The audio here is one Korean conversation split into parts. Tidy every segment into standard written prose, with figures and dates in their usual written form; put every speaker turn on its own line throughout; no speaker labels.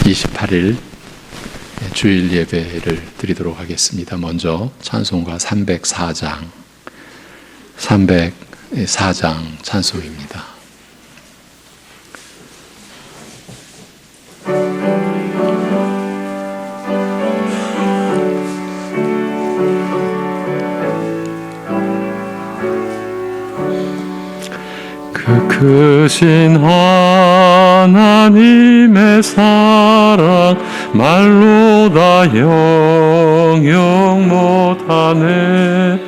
28일 주일 예배를 드리도록 하겠습니다. 먼저 찬송가 304장 찬송입니다. 그 크신 하나님의 사랑 말로 다 영영 못하네.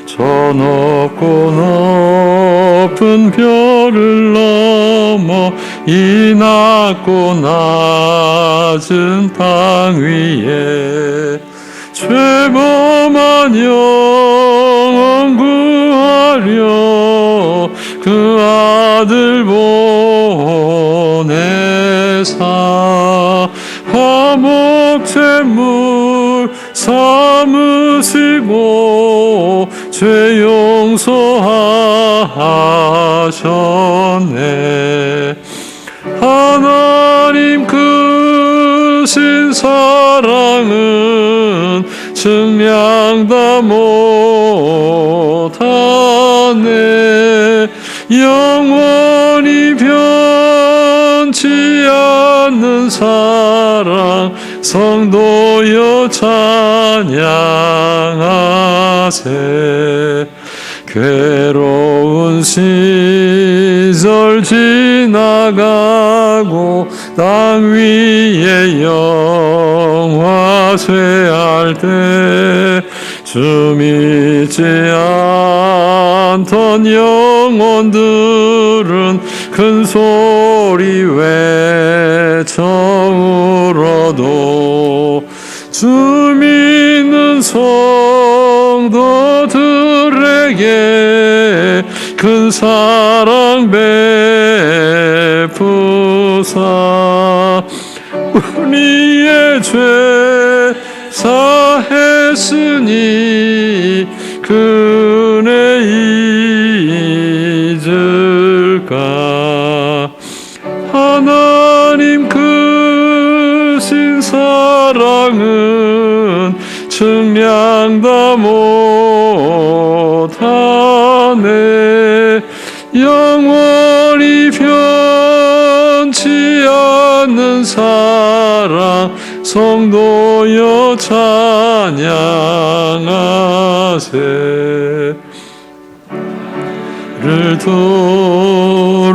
저 높고 높은 별을 넘어 이 낮고 낮은 땅 위에 죄범한 영혼 구하려 그 아들 보내사 화목제물 삼으시고 죄 용서하셨네. 하나님 크신 사랑은 증량 다 못하네. 영원히 변치 않는 사랑 성도여 찬양하세. 괴로운 시절 지나가고 땅 위에 영화 쇠할 때 주 믿지 않던 영혼들은 큰 소리 외쳐 울어도 주 믿는 성도들에게 큰 사랑 베푸사 우리의 죄 사했으니 그 은혜 잊을까. 하나님 크신 사랑은 증량 다 못하네. 영원히 변치 않는 사랑 성도여 찬양하세. 를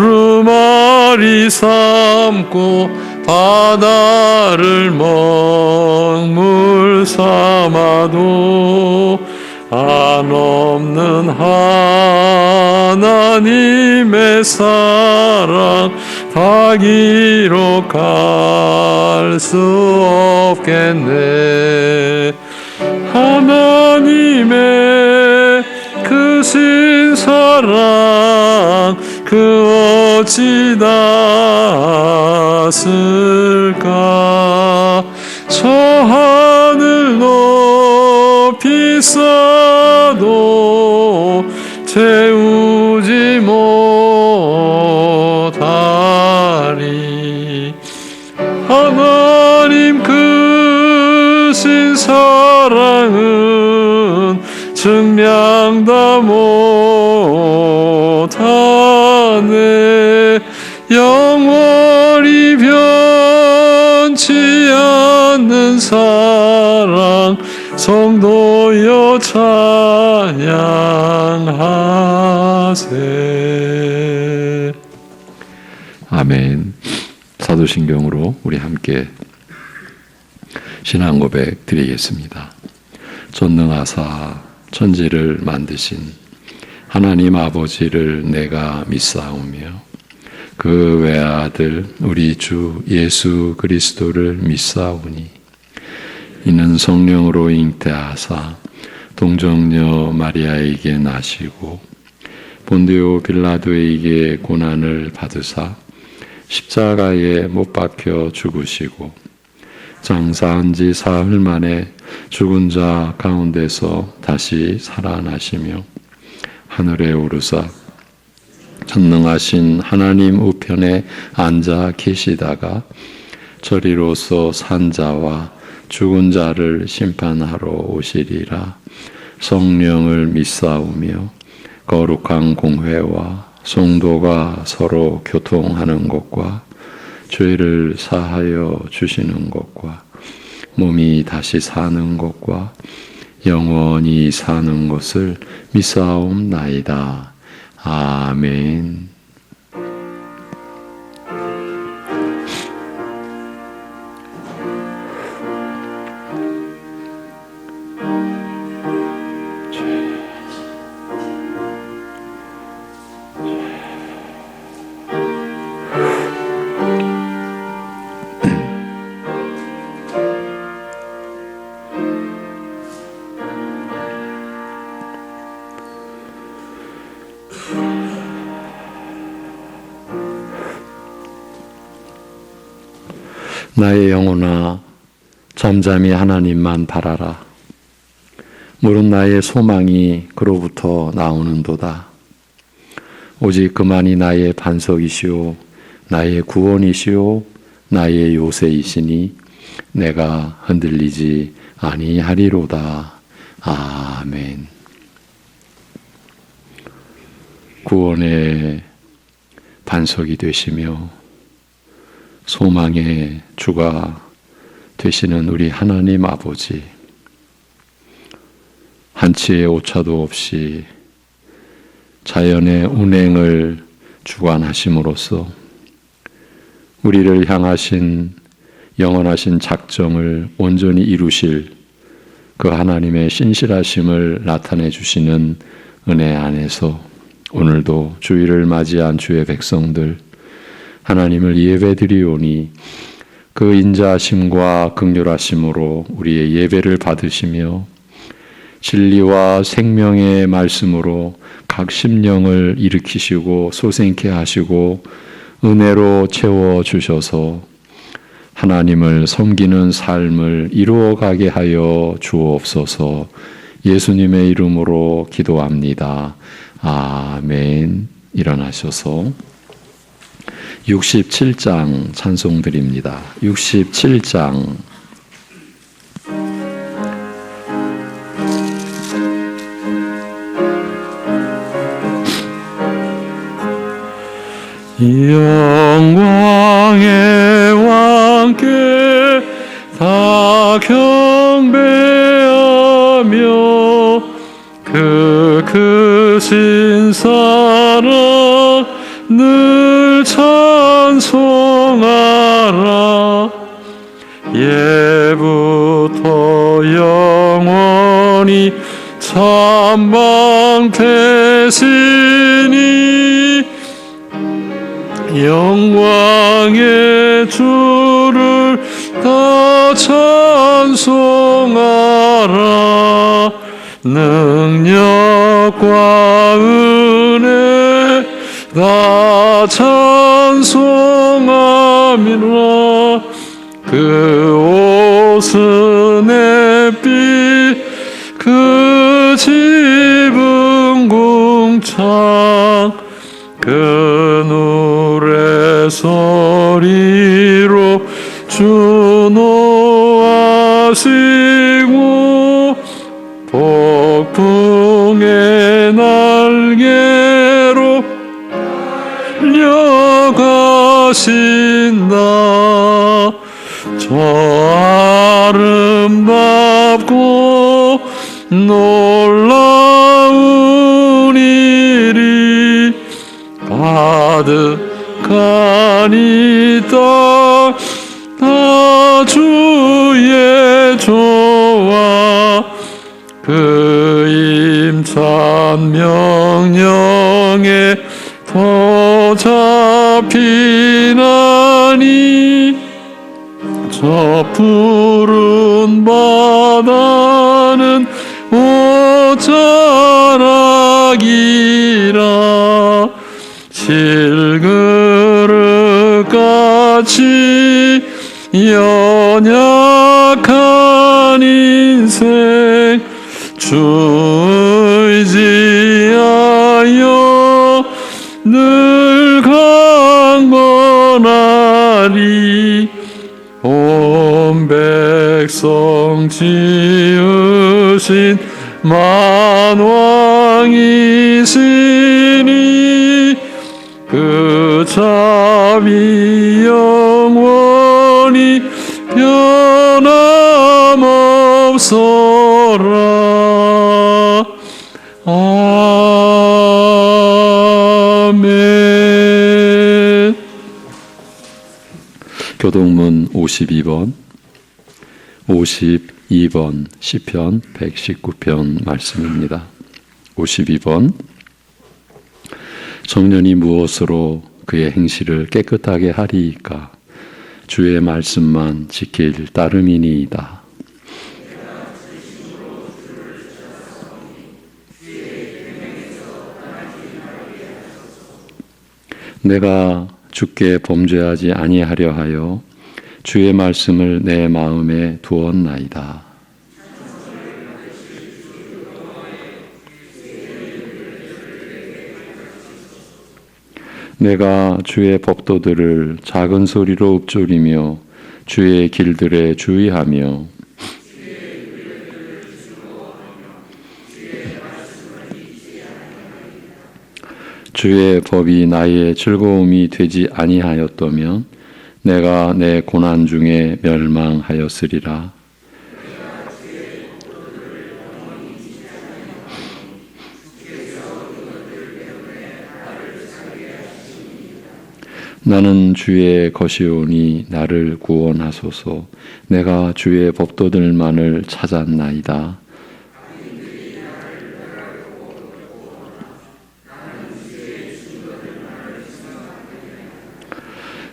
두루마리 삼고 바다를 먹물 삼아도 한없는 하나님의 사랑 다 기록할 수 없겠네. 하나님의 크신 사랑 그 어찌 닿았을까. 저 하늘 높이 쌓아도 채우지 못하리. 하나님 크신 사랑은 증량 다 못하네. 영원히 변치 않는 사랑 성도여 찬양하세. 아멘. 사도신경으로 우리 함께 신앙 고백 드리겠습니다. 전능하사 천지를 만드신 하나님 아버지를 내가 믿사오며 그 외아들 우리 주 예수 그리스도를 믿사오니 이는 성령으로 잉태하사 동정녀 마리아에게 나시고 본디오 빌라도에게 고난을 받으사 십자가에 못 박혀 죽으시고 장사한 지 사흘 만에 죽은 자 가운데서 다시 살아나시며 하늘에 오르사 전능하신 하나님 우편에 앉아 계시다가 저리로서 산 자와 죽은 자를 심판하러 오시리라. 성령을 믿사오며 거룩한 공회와 성도가 서로 교통하는 것과 죄를 사하여 주시는 것과 몸이 다시 사는 것과 영원히 사는 것을 믿사옵나이다. 아멘. 나의 영혼아, 잠잠히 하나님만 바라라. 물은 나의 소망이 그로부터 나오는도다. 오직 그만이 나의 반석이시오, 나의 구원이시오, 나의 요새이시니 내가 흔들리지 아니하리로다. 아멘. 구원의 반석이 되시며 소망의 주가 되시는 우리 하나님 아버지, 한치의 오차도 없이 자연의 운행을 주관하심으로써 우리를 향하신 영원하신 작정을 온전히 이루실 그 하나님의 신실하심을 나타내 주시는 은혜 안에서 오늘도 주일을 맞이한 주의 백성들 하나님을 예배드리오니 그 인자하심과 긍휼하심으로 우리의 예배를 받으시며 진리와 생명의 말씀으로 각 심령을 일으키시고 소생케 하시고 은혜로 채워주셔서 하나님을 섬기는 삶을 이루어가게 하여 주옵소서. 예수님의 이름으로 기도합니다. 아멘. 일어나셔서 67장 찬송 드립니다. 67장 영광의 왕께 다 경배하며 그 크신 사랑 늘 찬송하라. 예부터 영원히 참방되시니 영광의 주를 다 찬송하라. 능력과 은혜 다 찬송함이라. 그 옷은 햇빛 그 집은 궁창 그 노래 소리로 주노하시고 폭풍의 날개로 달려가신다. 저 아름답고 놀라운 일이 가득한 이 땅 다 주의 조와 그 임찬 명령에 더 잡히나니 저 푸른 바다는 옷자락이라. 실그릇같이 연약한 인생 주 의지하여 늘 강건하리. 온 백성 지으신 만왕이시니 그 참이 영원히 변함없소라. 아멘. 교동문 52번, 52번 시편 119편 말씀입니다. 52번. 청년이 무엇으로 그의 행실을 깨끗하게 하리이까? 주의 말씀만 지킬 따름이니이다. 내가 주께 범죄하지 아니하려 하여 주의 말씀을 내 마음에 두었나이다. 내가 주의 법도들을 작은 소리로 읊조리며 주의 길들에 주의하며 주의 법이 나의 즐거움이 되지 아니하였다면 내가 내 고난 중에 멸망하였으리라. 나는 주의 것이오니 나를 구원하소서. 내가 주의 법도들만을 찾았나이다.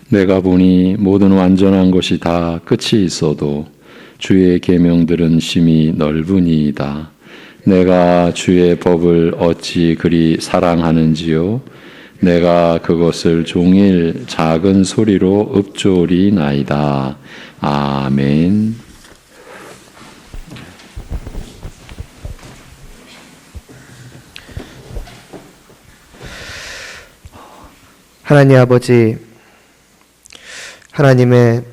내가 보니 모든 완전한 것이 다 끝이 있어도 주의 계명들은 심히 넓으니이다. 내가 주의 법을 어찌 그리 사랑하는지요. 내가 그것을 종일 작은 소리로 읊조리나이다. 아멘.
하나님 아버지, 하나님의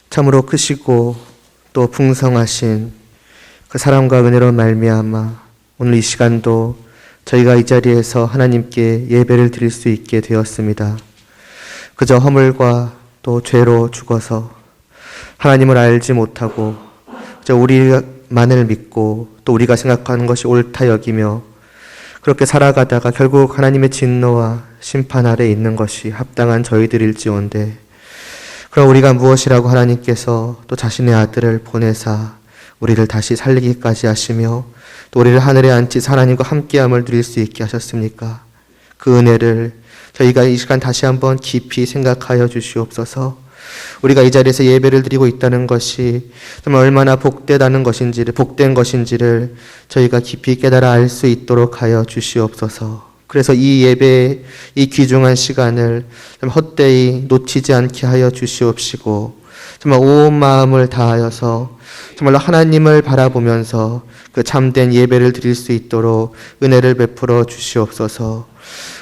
참으로 크시고 또 풍성하신 그 사랑과 은혜로 말미암아 오늘 이 시간도 저희가 이 자리에서 하나님께 예배를 드릴 수 있게 되었습니다. 그저 허물과 또 죄로 죽어서 하나님을 알지 못하고 그저 우리만을 믿고 또 우리가 생각하는 것이 옳다 여기며 그렇게 살아가다가 결국 하나님의 진노와 심판 아래 있는 것이 합당한 저희들일지언데, 그럼 우리가 무엇이라고 하나님께서 또 자신의 아들을 보내사 우리를 다시 살리기까지 하시며 또 우리를 하늘에 앉히사 하나님과 함께함을 누릴 수 있게 하셨습니까? 그 은혜를 저희가 이 시간 다시 한번 깊이 생각하여 주시옵소서. 우리가 이 자리에서 예배를 드리고 있다는 것이 정말 얼마나 복된 것인지를 저희가 깊이 깨달아 알 수 있도록 하여 주시옵소서. 그래서 이 예배, 이 귀중한 시간을 헛되이 놓치지 않게 하여 주시옵시고, 정말 온 마음을 다하여서 정말로 하나님을 바라보면서 그 참된 예배를 드릴 수 있도록 은혜를 베풀어 주시옵소서.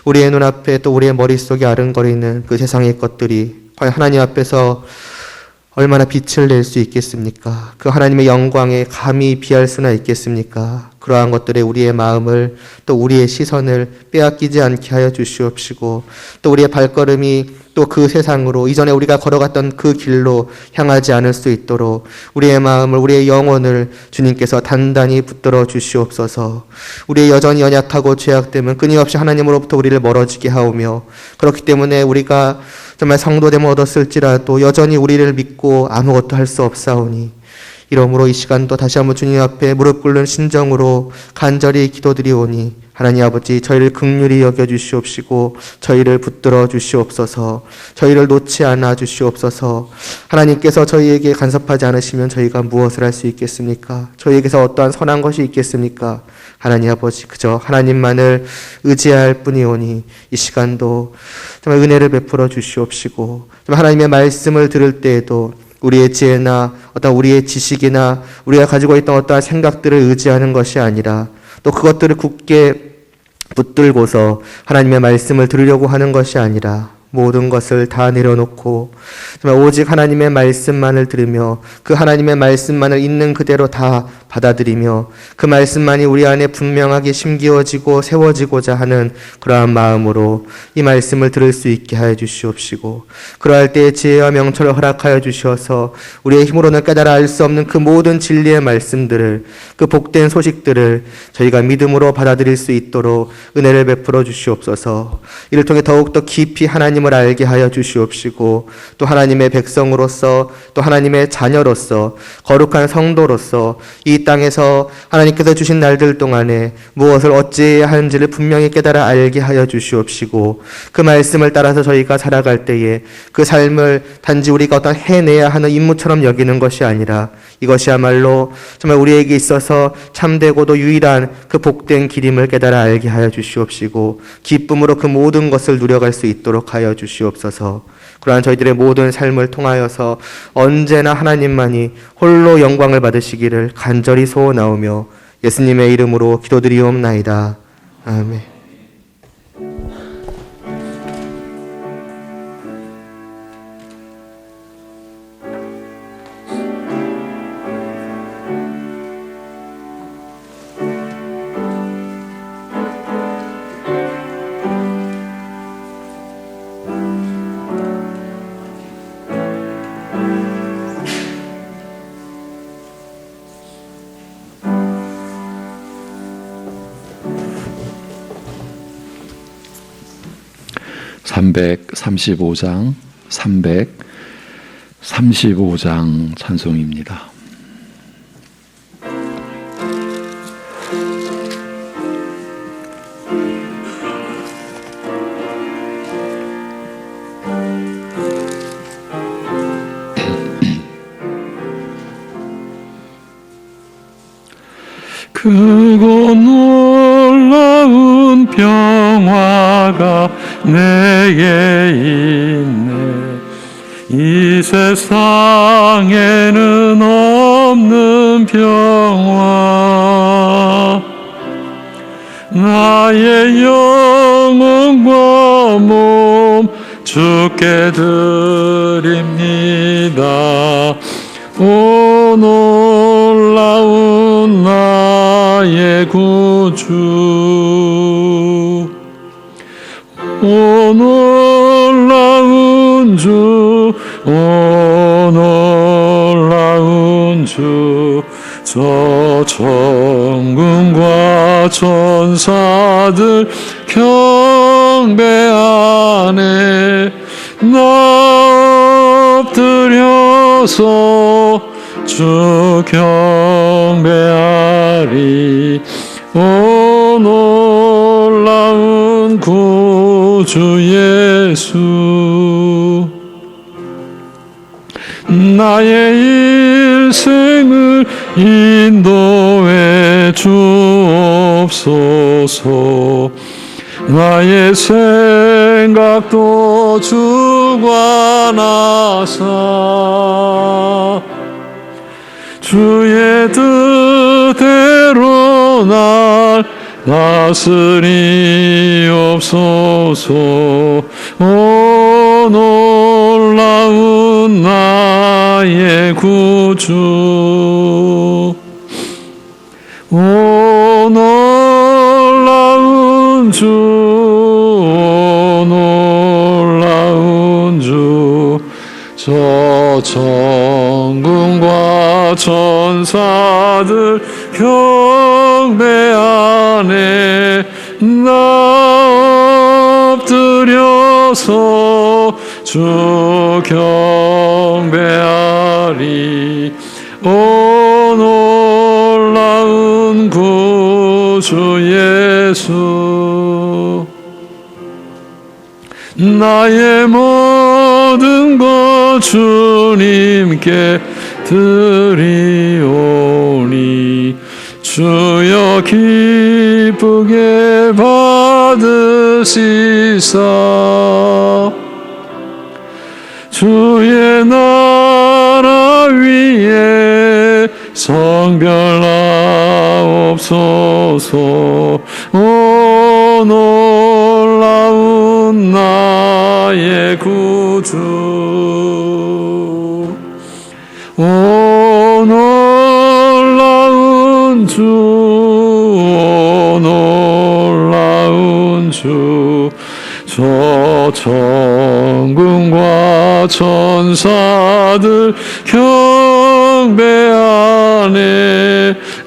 우리의 눈앞에 또 우리의 머릿속에 아른거리는 그 세상의 것들이 과연 하나님 앞에서 얼마나 빛을 낼 수 있겠습니까? 그 하나님의 영광에 감히 비할 수나 있겠습니까? 그러한 것들에 우리의 마음을 또 우리의 시선을 빼앗기지 않게 하여 주시옵시고, 또 우리의 발걸음이 또 그 세상으로 이전에 우리가 걸어갔던 그 길로 향하지 않을 수 있도록 우리의 마음을, 우리의 영혼을 주님께서 단단히 붙들어 주시옵소서. 우리의 여전히 연약하고 죄악됨은 끊임없이 하나님으로부터 우리를 멀어지게 하오며, 그렇기 때문에 우리가 정말 성도됨을 얻었을지라도 여전히 우리를 믿고 아무것도 할 수 없사오니, 이러므로 이 시간도 다시 한번 주님 앞에 무릎 꿇는 심정으로 간절히 기도드리오니 하나님 아버지, 저희를 긍휼히 여겨주시옵시고 저희를 붙들어 주시옵소서. 저희를 놓지 않아 주시옵소서. 하나님께서 저희에게 간섭하지 않으시면 저희가 무엇을 할 수 있겠습니까? 저희에게서 어떠한 선한 것이 있겠습니까? 하나님 아버지, 그저 하나님만을 의지할 뿐이오니 이 시간도 정말 은혜를 베풀어 주시옵시고, 정말 하나님의 말씀을 들을 때에도 우리의 지혜나 어떤 우리의 지식이나 우리가 가지고 있던 어떠한 생각들을 의지하는 것이 아니라 또 그것들을 굳게 붙들고서 하나님의 말씀을 들으려고 하는 것이 아니라 모든 것을 다 내려놓고 정말 오직 하나님의 말씀만을 들으며 그 하나님의 말씀만을 있는 그대로 다 받아들이며 그 말씀만이 우리 안에 분명하게 심기어지고 세워지고자 하는 그러한 마음으로 이 말씀을 들을 수 있게 하여 주시옵시고, 그러할 때에 지혜와 명철을 허락하여 주셔서 우리의 힘으로는 깨달아 알 수 없는 그 모든 진리의 말씀들을, 그 복된 소식들을 저희가 믿음으로 받아들일 수 있도록 은혜를 베풀어 주시옵소서. 이를 통해 더욱더 깊이 하나님을 알게 하여 주시옵시고, 또 하나님의 백성으로서, 또 하나님의 자녀로서, 거룩한 성도로서 이 땅에서 하나님께서 주신 날들 동안에 무엇을 어찌해야 하는지를 분명히 깨달아 알게 하여 주시옵시고, 그 말씀을 따라서 저희가 살아갈 때에 그 삶을 단지 우리가 어떤 해내야 하는 임무처럼 여기는 것이 아니라 이것이야말로 정말 우리에게 있어서 참되고도 유일한 그 복된 길임을 깨달아 알게 하여 주시옵시고, 기쁨으로 그 모든 것을 누려갈 수 있도록 하여 주시옵소서. 그러한 저희들의 모든 삶을 통하여서 언제나 하나님만이 홀로 영광을 받으시기를 간절히 소원하오며 예수님의 이름으로 기도드리옵나이다. 아멘.
(335장) 335장 찬송입니다. 크고 놀라운 평화가 내게 있네. 이 세상에는 없는 평화. 나의 영혼과 몸 주께 드립니다. 오 놀라운 나의 구주, 오 놀라운 주, 오 놀라운 주. 저 천군과 천사들 경배하네. 나 엎드려서 주 경배하리. 오 놀라운 구주 예수. 나의 일생을 인도해 주옵소서. 나의 생각도 주관하사 주의 뜻대로 날 다스리옵소서. 오 놀라운 나의 구주, 오 놀라운 주, 오 놀라운 주. 저 천군과 천사들 경배하네. 나 엎드려서 주 경배하리. 오 놀라운 구주 예수. 나의 모든 것 주님께 드리오니 주여 기쁘게 받으시사. 주의 나라 위에 성별하옵소서. 오 놀라운 나의 오 놀라운 주, 오 놀라운 주, 저 천군과 천사들 경배하네.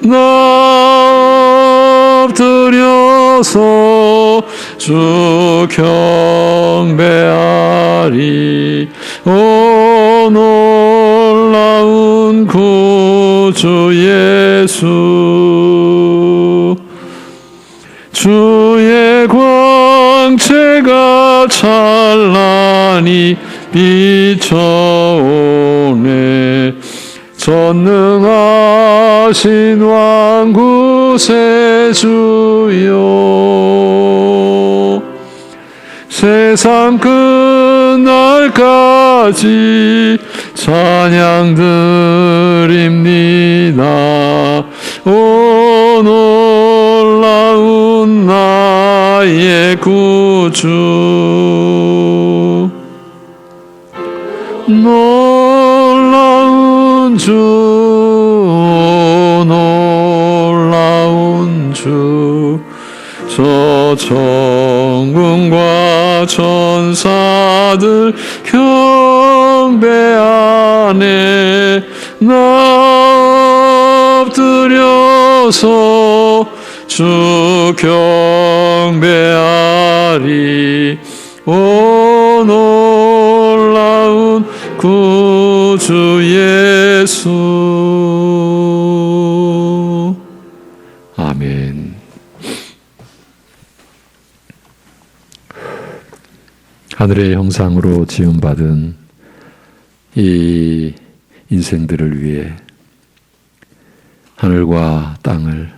나 엎드려서 주 경배하리. 오 놀라운 구주 예수, 주의 광채가 찬란히 비춰오네. 전능하신 왕구세 주여, 세상 끝날까지 찬양 드립니다. 오 놀라운 나의 구주, 놀라운 주, 놀라운 주, 저 천군과 천사들 경배하네. 나 엎드려서 주 경배하리. 오 놀라운 구주 예수. 아멘. 하늘의 형상으로 지음받은 이 인생들을 위해 하늘과 땅을,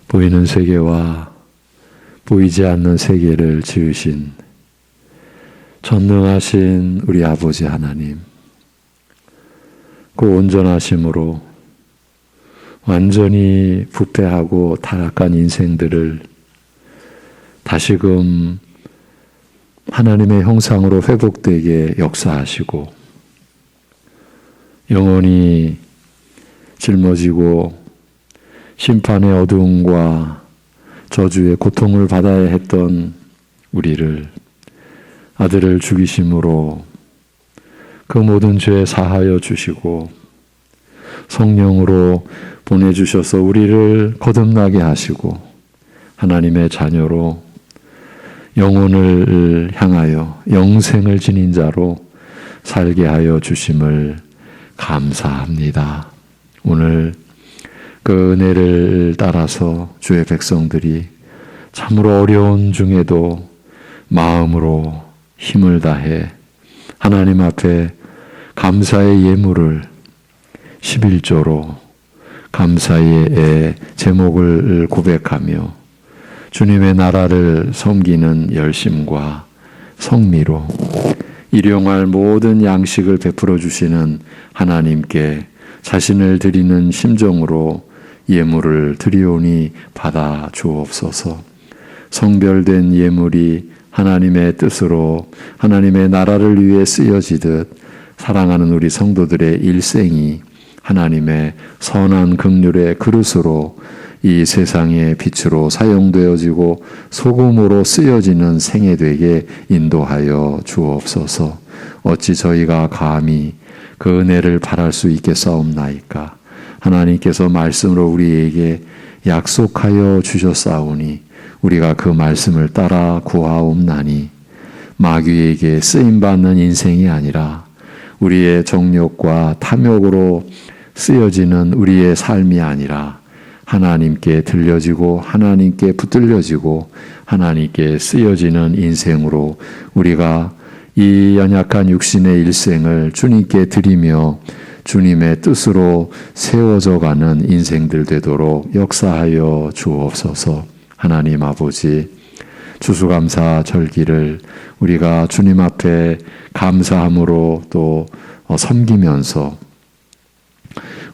보이는 세계와 보이지 않는 세계를 지으신 전능하신 우리 아버지 하나님, 그 온전하심으로 완전히 부패하고 타락한 인생들을 다시금 하나님의 형상으로 회복되게 역사하시고, 영원히 짊어지고 심판의 어두움과 저주의 고통을 받아야 했던 우리를 아들을 죽이심으로 그 모든 죄 사하여 주시고, 성령으로 보내주셔서 우리를 거듭나게 하시고 하나님의 자녀로 영혼을 향하여 영생을 지닌 자로 살게 하여 주심을 감사합니다. 오늘 그 은혜를 따라서 주의 백성들이 참으로 어려운 중에도 마음으로 힘을 다해 하나님 앞에 감사의 예물을 11조로 감사의 제목을 고백하며 주님의 나라를 섬기는 열심과 성미로 일용할 모든 양식을 베풀어 주시는 하나님께 자신을 드리는 심정으로 예물을 드리오니 받아 주옵소서. 성별된 예물이 하나님의 뜻으로 하나님의 나라를 위해 쓰여지듯 사랑하는 우리 성도들의 일생이 하나님의 선한 긍휼의 그릇으로 이 세상의 빛으로 사용되어지고 소금으로 쓰여지는 생애 되게 인도하여 주옵소서. 어찌 저희가 감히 그 은혜를 바랄 수 있겠사옵나이까. 하나님께서 말씀으로 우리에게 약속하여 주셨사오니 우리가 그 말씀을 따라 구하옵나니, 마귀에게 쓰임받는 인생이 아니라 우리의 정욕과 탐욕으로 쓰여지는 우리의 삶이 아니라 하나님께 들려지고 하나님께 붙들려지고 하나님께 쓰여지는 인생으로 우리가 이 연약한 육신의 일생을 주님께 드리며 주님의 뜻으로 세워져 가는 인생들 되도록 역사하여 주옵소서. 하나님 아버지, 추수감사 절기를 우리가 주님 앞에 감사함으로 또 섬기면서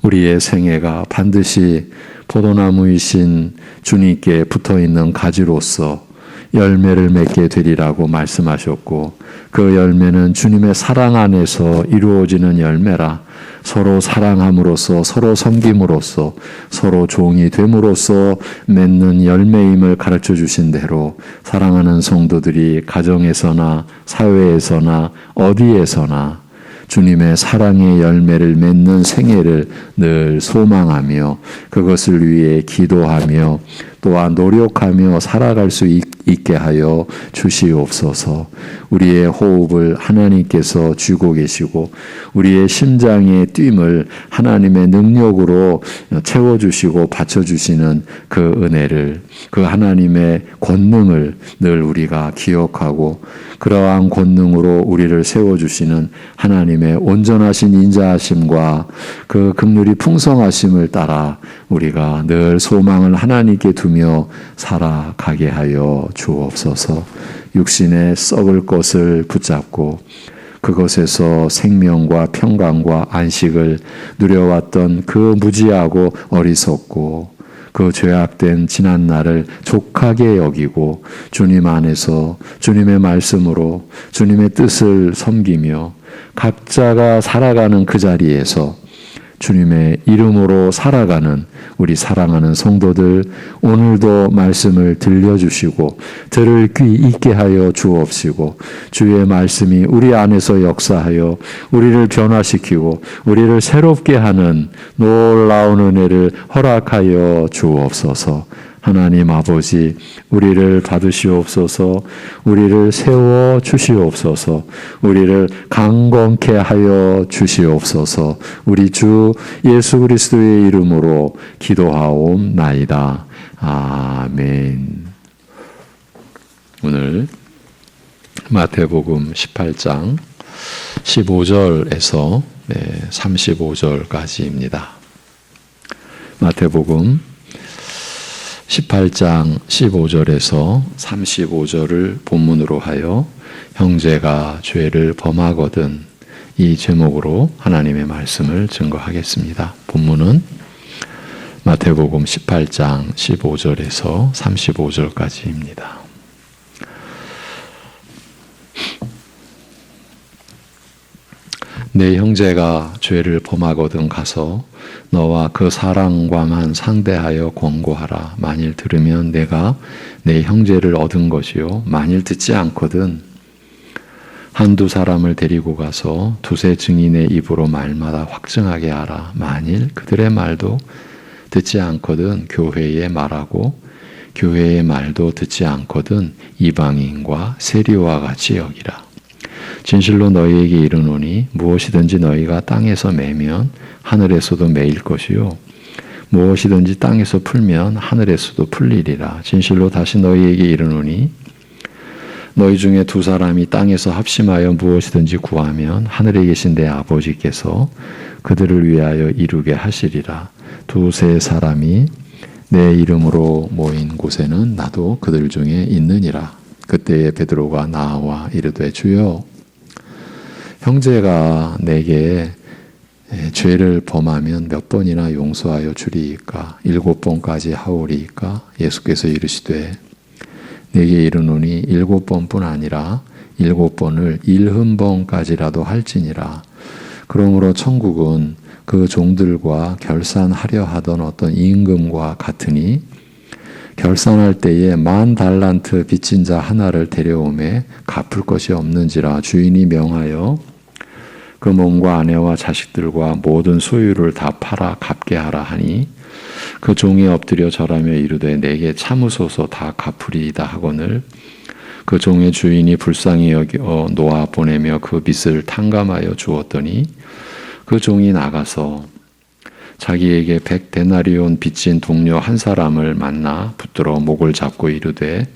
우리의 생애가 반드시 포도나무이신 주님께 붙어있는 가지로서 열매를 맺게 되리라고 말씀하셨고, 그 열매는 주님의 사랑 안에서 이루어지는 열매라. 서로 사랑함으로써, 서로 섬김으로써, 서로 종이 됨으로써 맺는 열매임을 가르쳐 주신 대로 사랑하는 성도들이 가정에서나 사회에서나 어디에서나 주님의 사랑의 열매를 맺는 생애를 늘 소망하며 그것을 위해 기도하며 또한 노력하며 살아갈 수 있게 하여 주시옵소서. 우리의 호흡을 하나님께서 쥐고 계시고 우리의 심장의 뜀을 하나님의 능력으로 채워주시고 받쳐주시는 그 은혜를, 그 하나님의 권능을 늘 우리가 기억하고 그러한 권능으로 우리를 세워주시는 하나님의 온전하신 인자하심과 그 긍휼이 풍성하심을 따라 우리가 늘 소망을 하나님께 두며 살아가게 하여 주옵소서. 육신의 썩을 것을 붙잡고 그것에서 생명과 평강과 안식을 누려왔던 그 무지하고 어리석고 그 죄악된 지난 날을 족하게 여기고 주님 안에서 주님의 말씀으로 주님의 뜻을 섬기며 각자가 살아가는 그 자리에서 주님의 이름으로 살아가는 우리 사랑하는 성도들, 오늘도 말씀을 들려주시고 들을 귀 있게 하여 주옵시고 주의 말씀이 우리 안에서 역사하여 우리를 변화시키고 우리를 새롭게 하는 놀라운 은혜를 허락하여 주옵소서. 하나님 아버지, 우리를 받으시옵소서. 우리를 세워 주시옵소서. 우리를 강건케 하여 주시옵소서. 우리 주 예수 그리스도의 이름으로 기도하옵나이다. 아멘. 오늘 마태복음 18장 15절에서 35절까지입니다. 마태복음 18장 15절에서 35절을 본문으로 하여 형제가 죄를 범하거든, 이 제목으로 하나님의 말씀을 증거하겠습니다. 본문은 마태복음 18장 15절에서 35절까지입니다. 내 형제가 죄를 범하거든 가서 너와 그 사람과만 상대하여 권고하라. 만일 들으면 내가 내 형제를 얻은 것이요, 만일 듣지 않거든 한두 사람을 데리고 가서 두세 증인의 입으로 말마다 확증하게 하라. 만일 그들의 말도 듣지 않거든 교회에 말하고 교회의 말도 듣지 않거든 이방인과 세리와 같이 여기라. 진실로 너희에게 이르노니 무엇이든지 너희가 땅에서 매면 하늘에서도 매일 것이요, 무엇이든지 땅에서 풀면 하늘에서도 풀리리라. 진실로 다시 너희에게 이르노니 너희 중에 두 사람이 땅에서 합심하여 무엇이든지 구하면 하늘에 계신 내 아버지께서 그들을 위하여 이루게 하시리라. 두세 사람이 내 이름으로 모인 곳에는 나도 그들 중에 있느니라. 그때에 베드로가 나와 이르되 주여, 형제가 내게 죄를 범하면 몇 번이나 용서하여 주리이까? 7번까지 하오리이까? 예수께서 이르시되 내게 이르노니 7번뿐 아니라 7번을 70번까지라도 할지니라. 그러므로 천국은 그 종들과 결산하려 하던 어떤 임금과 같으니 결산할 때에 10,000달란트 빚진 자 하나를 데려오매 갚을 것이 없는지라. 주인이 명하여 그 몸과 아내와 자식들과 모든 소유를 다 팔아 갚게 하라 하니 그 종이 엎드려 절하며 이르되 내게 참으소서 다 갚으리이다 하거늘 그 종의 주인이 불쌍히 여겨 놓아 보내며 그 빚을 탕감하여 주었더니 그 종이 나가서 자기에게 100데나리온 빚진 동료 한 사람을 만나 붙들어 목을 잡고 이르되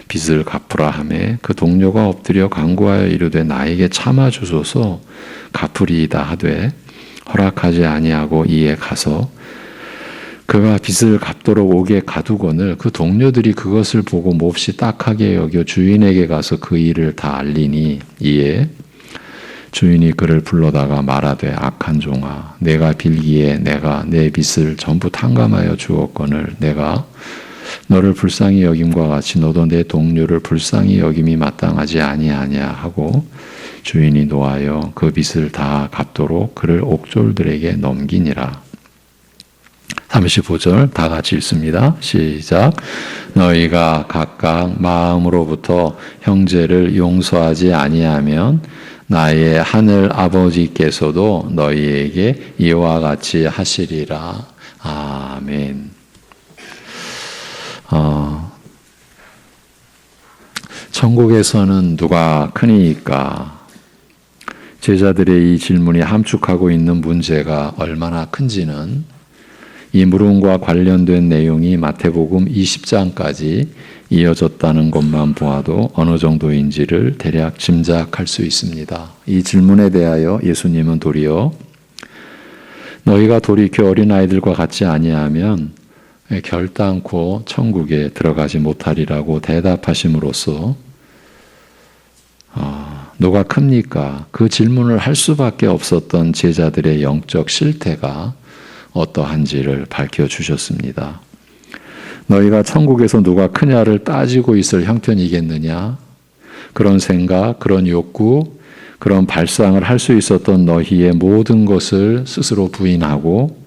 빚을 갚으라 하매 그 동료가 엎드려 간구하여 이르되 나에게 참아 주소서 갚으리이다 하되 허락하지 아니하고 이에 가서 그가 빚을 갚도록 오게 가두거늘 그 동료들이 그것을 보고 몹시 딱하게 여겨 주인에게 가서 그 일을 다 알리니 이에 주인이 그를 불러다가 말하되 악한 종아, 내가 빌기에 내가 내 빚을 전부 탕감하여 주었거늘 내가 너를 불쌍히 여김과 같이 너도 내 동료를 불쌍히 여김이 마땅하지 아니하냐 하고 주인이 노하여 그 빚을 다 갚도록 그를 옥졸들에게 넘기니라. 35절 다 같이 읽습니다. 시작. 너희가 각각 마음으로부터 형제를 용서하지 아니하면 나의 하늘 아버지께서도 너희에게 이와 같이 하시리라. 아멘. 천국에서는 누가 크니까? 제자들의 이 질문이 함축하고 있는 문제가 얼마나 큰지는 이 물음과 관련된 내용이 마태복음 20장까지 이어졌다는 것만 보아도 어느 정도인지를 대략 짐작할 수 있습니다. 이 질문에 대하여 예수님은 도리어 너희가 돌이켜 어린아이들과 같지 아니하면 결단코 천국에 들어가지 못하리라고 대답하심으로써 누가 큽니까? 그 질문을 할 수밖에 없었던 제자들의 영적 실태가 어떠한지를 밝혀주셨습니다. 너희가 천국에서 누가 크냐를 따지고 있을 형편이겠느냐? 그런 생각, 그런 욕구, 그런 발상을 할 수 있었던 너희의 모든 것을 스스로 부인하고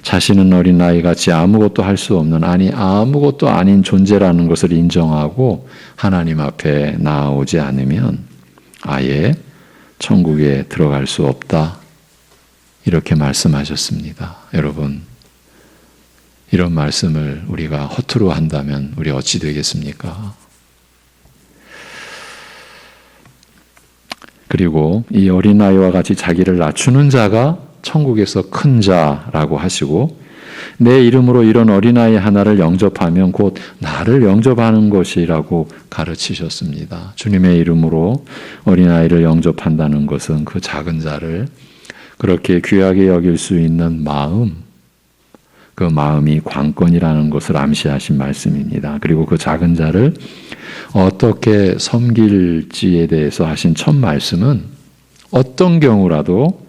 자신은 어린아이같이 아무것도 할 수 없는, 아니 아무것도 아닌 존재라는 것을 인정하고 하나님 앞에 나아오지 않으면 아예 천국에 들어갈 수 없다. 이렇게 말씀하셨습니다. 여러분, 이런 말씀을 우리가 허투루 한다면 우리 어찌 되겠습니까? 그리고 이 어린아이와 같이 자기를 낮추는 자가 천국에서 큰 자라고 하시고 내 이름으로 이런 어린아이 하나를 영접하면 곧 나를 영접하는 것이라고 가르치셨습니다. 주님의 이름으로 어린아이를 영접한다는 것은 그 작은 자를 그렇게 귀하게 여길 수 있는 마음, 그 마음이 관건이라는 것을 암시하신 말씀입니다. 그리고 그 작은 자를 어떻게 섬길지에 대해서 하신 첫 말씀은 어떤 경우라도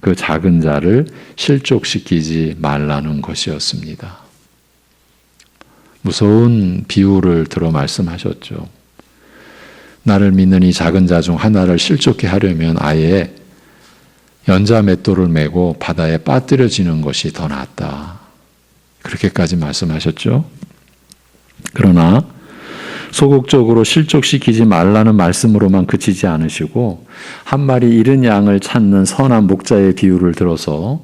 그 작은 자를 실족시키지 말라는 것이었습니다. 무서운 비유를 들어 말씀하셨죠. 나를 믿는 이 작은 자 중 하나를 실족케 하려면 아예 연자 맷돌을 메고 바다에 빠뜨려지는 것이 더 낫다. 그렇게까지 말씀하셨죠. 그러나 소극적으로 실족시키지 말라는 말씀으로만 그치지 않으시고 한 마리 잃은 양을 찾는 선한 목자의 비유를 들어서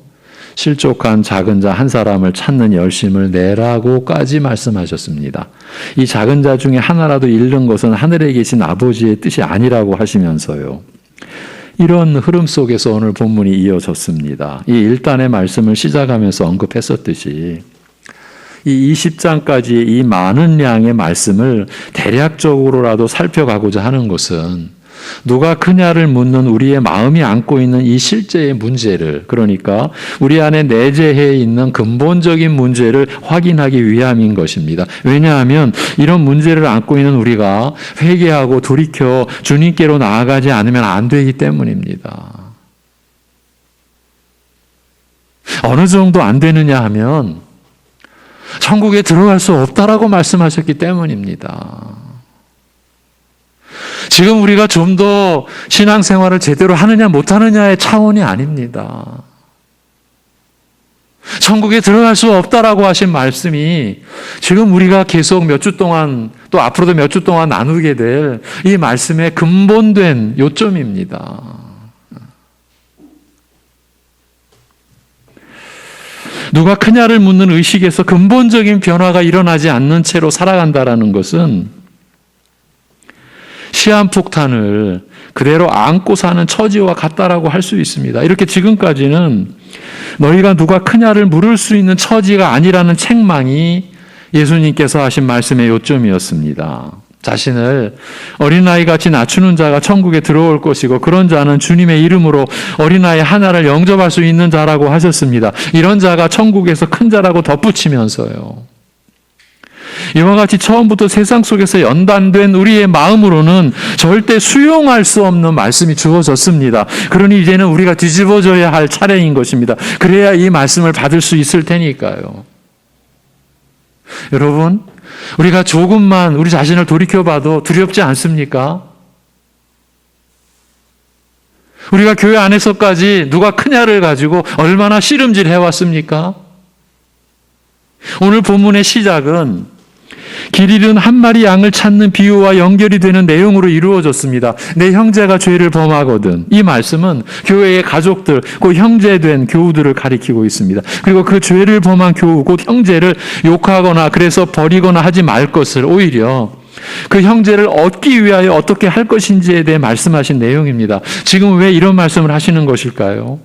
실족한 작은 자 한 사람을 찾는 열심을 내라고까지 말씀하셨습니다. 이 작은 자 중에 하나라도 잃는 것은 하늘에 계신 아버지의 뜻이 아니라고 하시면서요. 이런 흐름 속에서 오늘 본문이 이어졌습니다. 이 1단의 말씀을 시작하면서 언급했었듯이 이 20장까지의 이 많은 양의 말씀을 대략적으로라도 살펴가고자 하는 것은 누가 크냐를 묻는 우리의 마음이 안고 있는 이 실제의 문제를, 그러니까 우리 안에 내재해 있는 근본적인 문제를 확인하기 위함인 것입니다. 왜냐하면 이런 문제를 안고 있는 우리가 회개하고 돌이켜 주님께로 나아가지 않으면 안 되기 때문입니다. 어느 정도 안 되느냐 하면 천국에 들어갈 수 없다라고 말씀하셨기 때문입니다. 지금 우리가 좀 더 신앙생활을 제대로 하느냐 못하느냐의 차원이 아닙니다. 천국에 들어갈 수 없다라고 하신 말씀이 지금 우리가 계속 몇 주 동안 또 앞으로도 몇 주 동안 나누게 될 이 말씀의 근본된 요점입니다. 누가 크냐를 묻는 의식에서 근본적인 변화가 일어나지 않는 채로 살아간다라는 것은 시한폭탄을 그대로 안고 사는 처지와 같다라고 할 수 있습니다. 이렇게 지금까지는 너희가 누가 크냐를 물을 수 있는 처지가 아니라는 책망이 예수님께서 하신 말씀의 요점이었습니다. 자신을 어린아이같이 낮추는 자가 천국에 들어올 것이고 그런 자는 주님의 이름으로 어린아이 하나를 영접할 수 있는 자라고 하셨습니다. 이런 자가 천국에서 큰 자라고 덧붙이면서요. 이와 같이 처음부터 세상 속에서 연단된 우리의 마음으로는 절대 수용할 수 없는 말씀이 주어졌습니다. 그러니 이제는 우리가 뒤집어져야 할 차례인 것입니다. 그래야 이 말씀을 받을 수 있을 테니까요. 여러분, 우리가 조금만 우리 자신을 돌이켜봐도 두렵지 않습니까? 우리가 교회 안에서까지 누가 크냐를 가지고 얼마나 씨름질 해왔습니까? 오늘 본문의 시작은 길 잃은 한 마리 양을 찾는 비유와 연결이 되는 내용으로 이루어졌습니다. 내 형제가 죄를 범하거든. 이 말씀은 교회의 가족들, 곧 형제된 교우들을 가리키고 있습니다. 그리고 그 죄를 범한 교우, 곧 형제를 욕하거나 그래서 버리거나 하지 말 것을 오히려 그 형제를 얻기 위하여 어떻게 할 것인지에 대해 말씀하신 내용입니다. 지금 왜 이런 말씀을 하시는 것일까요?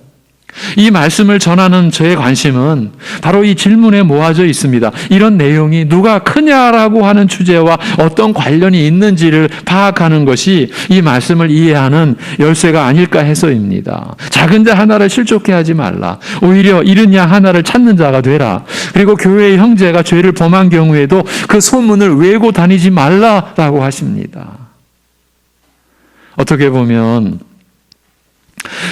이 말씀을 전하는 저의 관심은 바로 이 질문에 모아져 있습니다. 이런 내용이 누가 크냐라고 하는 주제와 어떤 관련이 있는지를 파악하는 것이 이 말씀을 이해하는 열쇠가 아닐까 해서입니다. 작은 자 하나를 실족해 하지 말라. 오히려 잃은 양 하나를 찾는 자가 되라. 그리고 교회의 형제가 죄를 범한 경우에도 그 소문을 외고 다니지 말라라고 하십니다. 어떻게 보면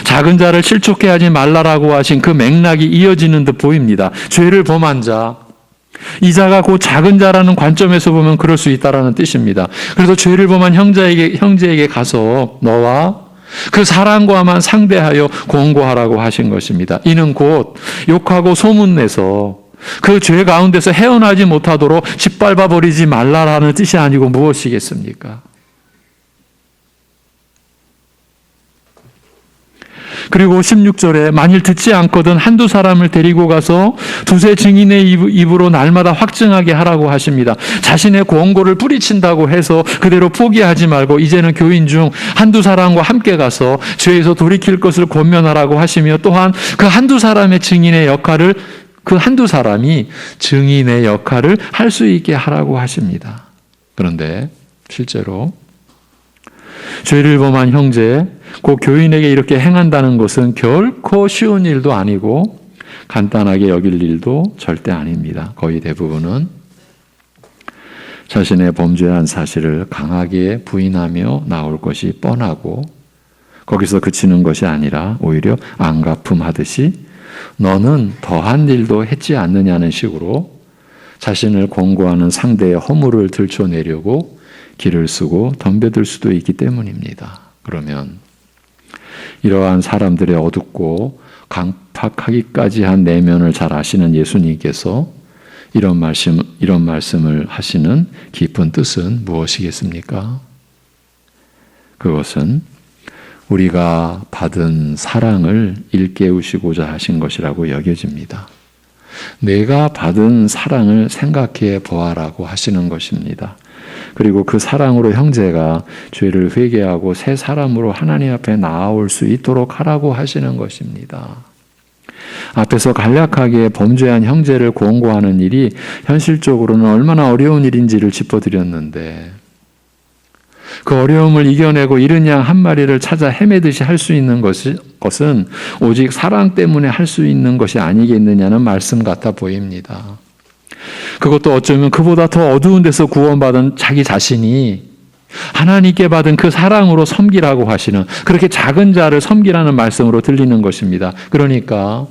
작은 자를 실족해 하지 말라라고 하신 그 맥락이 이어지는 듯 보입니다. 죄를 범한 자, 이 자가 곧 작은 자라는 관점에서 보면 그럴 수 있다라는 뜻입니다. 그래서 죄를 범한 형제에게 가서 너와 그 사랑과만 상대하여 공고하라고 하신 것입니다. 이는 곧 욕하고 소문내서 그 죄 가운데서 헤어나지 못하도록 짓밟아 버리지 말라라는 뜻이 아니고 무엇이겠습니까? 그리고 16절에 만일 듣지 않거든 한두 사람을 데리고 가서 두세 증인의 입으로 날마다 확증하게 하라고 하십니다. 자신의 권고를 뿌리친다고 해서 그대로 포기하지 말고 이제는 교인 중 한두 사람과 함께 가서 죄에서 돌이킬 것을 권면하라고 하시며 또한 그 한두 사람의 증인의 역할을 그 한두 사람이 증인의 역할을 할 수 있게 하라고 하십니다. 그런데 실제로 죄를 범한 형제, 그 교인에게 이렇게 행한다는 것은 결코 쉬운 일도 아니고 간단하게 여길 일도 절대 아닙니다. 거의 대부분은 자신의 범죄한 사실을 강하게 부인하며 나올 것이 뻔하고 거기서 그치는 것이 아니라 오히려 안갚음하듯이 너는 더한 일도 했지 않느냐는 식으로 자신을 권고하는 상대의 허물을 들춰내려고 길을 쓰고 덤벼들 수도 있기 때문입니다. 그러면 이러한 사람들의 어둡고 강팍하기까지 한 내면을 잘 아시는 예수님께서 이런 말씀을 하시는 깊은 뜻은 무엇이겠습니까? 그것은 우리가 받은 사랑을 일깨우시고자 하신 것이라고 여겨집니다. 내가 받은 사랑을 생각해 보아라고 하시는 것입니다. 그리고 그 사랑으로 형제가 죄를 회개하고 새 사람으로 하나님 앞에 나아올 수 있도록 하라고 하시는 것입니다. 앞에서 간략하게 범죄한 형제를 권고하는 일이 현실적으로는 얼마나 어려운 일인지를 짚어드렸는데 그 어려움을 이겨내고 잃은 양 한 마리를 찾아 헤매듯이 할 수 있는 것은 오직 사랑 때문에 할 수 있는 것이 아니겠느냐는 말씀 같아 보입니다. 그것도 어쩌면 그보다 더 어두운 데서 구원받은 자기 자신이 하나님께 받은 그 사랑으로 섬기라고 하시는 그렇게 작은 자를 섬기라는 말씀으로 들리는 것입니다. 그러니까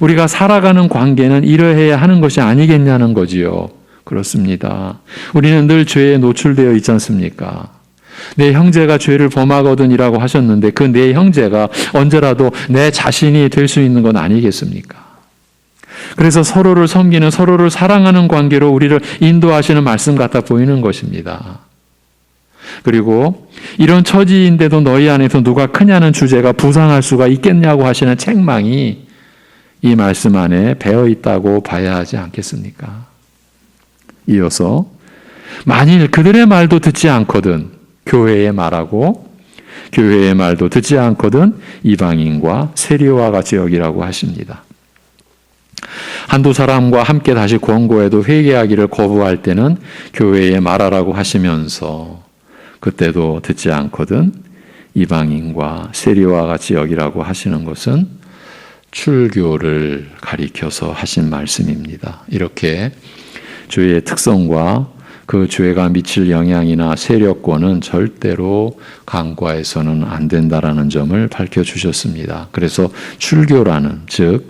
우리가 살아가는 관계는 이러해야 하는 것이 아니겠냐는 거지요. 그렇습니다. 우리는 늘 죄에 노출되어 있지 않습니까? 내 형제가 죄를 범하거든이라고 하셨는데 그 내 형제가 언제라도 내 자신이 될 수 있는 건 아니겠습니까? 그래서 서로를 섬기는 서로를 사랑하는 관계로 우리를 인도하시는 말씀 같아 보이는 것입니다. 그리고 이런 처지인데도 너희 안에서 누가 크냐는 주제가 부상할 수가 있겠냐고 하시는 책망이 이 말씀 안에 배어 있다고 봐야 하지 않겠습니까? 이어서 만일 그들의 말도 듣지 않거든 교회의 말하고 교회의 말도 듣지 않거든 이방인과 세리와 같이 여기라고 하십니다. 한두 사람과 함께 다시 권고해도 회개하기를 거부할 때는 교회에 말하라고 하시면서 그때도 듣지 않거든 이방인과 세리와 같이 여기라고 하시는 것은 출교를 가리켜서 하신 말씀입니다. 이렇게 죄의 특성과 그 죄가 미칠 영향이나 세력권은 절대로 간과해서는 안 된다라는 점을 밝혀주셨습니다. 그래서 출교라는 즉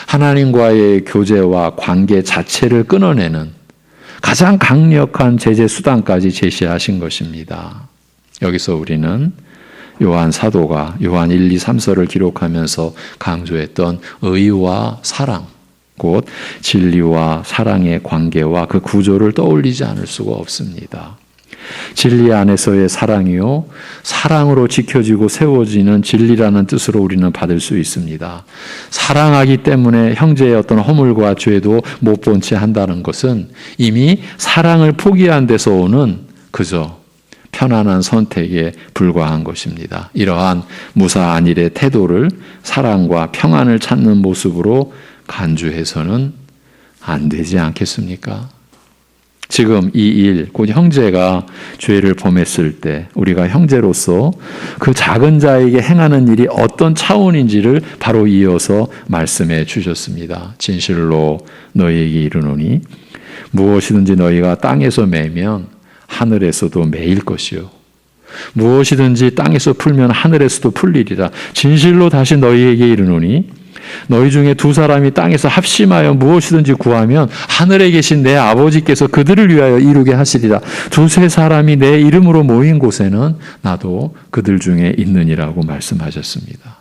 하나님과의 교제와 관계 자체를 끊어내는 가장 강력한 제재 수단까지 제시하신 것입니다. 여기서 우리는 요한 사도가 요한 1, 2, 3서를 기록하면서 강조했던 의와 사랑, 곧 진리와 사랑의 관계와 그 구조를 떠올리지 않을 수가 없습니다. 진리 안에서의 사랑이요, 사랑으로 지켜지고 세워지는 진리라는 뜻으로 우리는 받을 수 있습니다. 사랑하기 때문에 형제의 어떤 허물과 죄도 못 본 채 한다는 것은 이미 사랑을 포기한 데서 오는 그저 편안한 선택에 불과한 것입니다. 이러한 무사안일의 태도를 사랑과 평안을 찾는 모습으로 간주해서는 안 되지 않겠습니까? 지금 이 일, 곧 형제가 죄를 범했을 때 우리가 형제로서 그 작은 자에게 행하는 일이 어떤 차원인지를 바로 이어서 말씀해 주셨습니다. 진실로 너희에게 이르노니 무엇이든지 너희가 땅에서 매면 하늘에서도 매일 것이요 무엇이든지 땅에서 풀면 하늘에서도 풀리리라. 진실로 다시 너희에게 이르노니 너희 중에 두 사람이 땅에서 합심하여 무엇이든지 구하면 하늘에 계신 내 아버지께서 그들을 위하여 이루게 하시리라. 두세 사람이 내 이름으로 모인 곳에는 나도 그들 중에 있느니라고 말씀하셨습니다.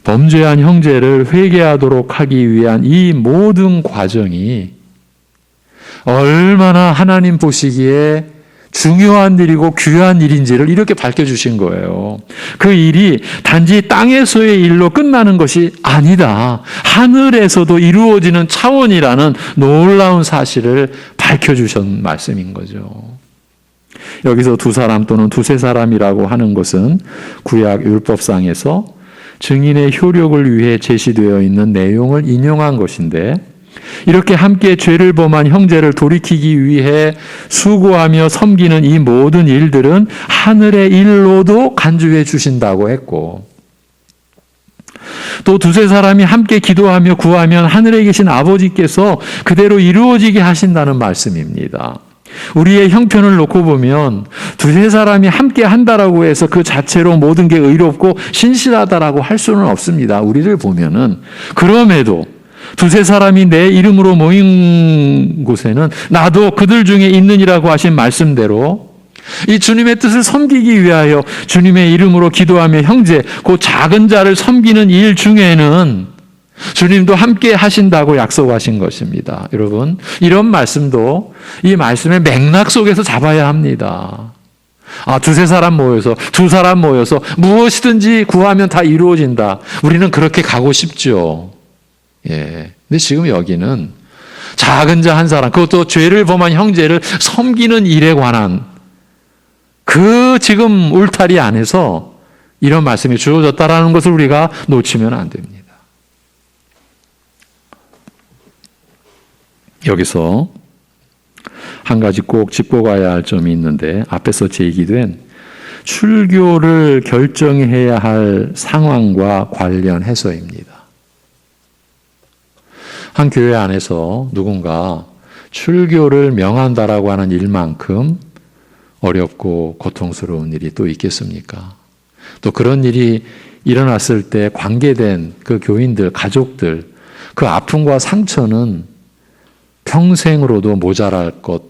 범죄한 형제를 회개하도록 하기 위한 이 모든 과정이 얼마나 하나님 보시기에 중요한 일이고 귀한 일인지를 이렇게 밝혀주신 거예요. 그 일이 단지 땅에서의 일로 끝나는 것이 아니다. 하늘에서도 이루어지는 차원이라는 놀라운 사실을 밝혀주신 말씀인 거죠. 여기서 두 사람 또는 두세 사람이라고 하는 것은 구약 율법상에서 증인의 효력을 위해 제시되어 있는 내용을 인용한 것인데 이렇게 함께 죄를 범한 형제를 돌이키기 위해 수고하며 섬기는 이 모든 일들은 하늘의 일로도 간주해 주신다고 했고 또 두세 사람이 함께 기도하며 구하면 하늘에 계신 아버지께서 그대로 이루어지게 하신다는 말씀입니다. 우리의 형편을 놓고 보면 두세 사람이 함께 한다라고 해서 그 자체로 모든 게 의롭고 신실하다라고 할 수는 없습니다. 우리를 보면은 그럼에도 두세 사람이 내 이름으로 모인 곳에는 나도 그들 중에 있느니라고 하신 말씀대로 이 주님의 뜻을 섬기기 위하여 주님의 이름으로 기도하며 형제, 그 작은 자를 섬기는 일 중에는 주님도 함께 하신다고 약속하신 것입니다. 여러분, 이런 말씀도 이 말씀의 맥락 속에서 잡아야 합니다. 두세 사람 모여서, 두 사람 모여서 무엇이든지 구하면 다 이루어진다. 우리는 그렇게 가고 싶죠. 예. 근데 지금 여기는 작은 자 한 사람, 그것도 죄를 범한 형제를 섬기는 일에 관한 그 지금 울타리 안에서 이런 말씀이 주어졌다라는 것을 우리가 놓치면 안 됩니다. 여기서 한 가지 꼭 짚고 가야 할 점이 있는데 앞에서 제기된 출교를 결정해야 할 상황과 관련해서입니다. 한 교회 안에서 누군가 출교를 명한다라고 하는 일만큼 어렵고 고통스러운 일이 또 있겠습니까? 또 그런 일이 일어났을 때 관계된 그 교인들, 가족들, 그 아픔과 상처는 평생으로도 모자랄 것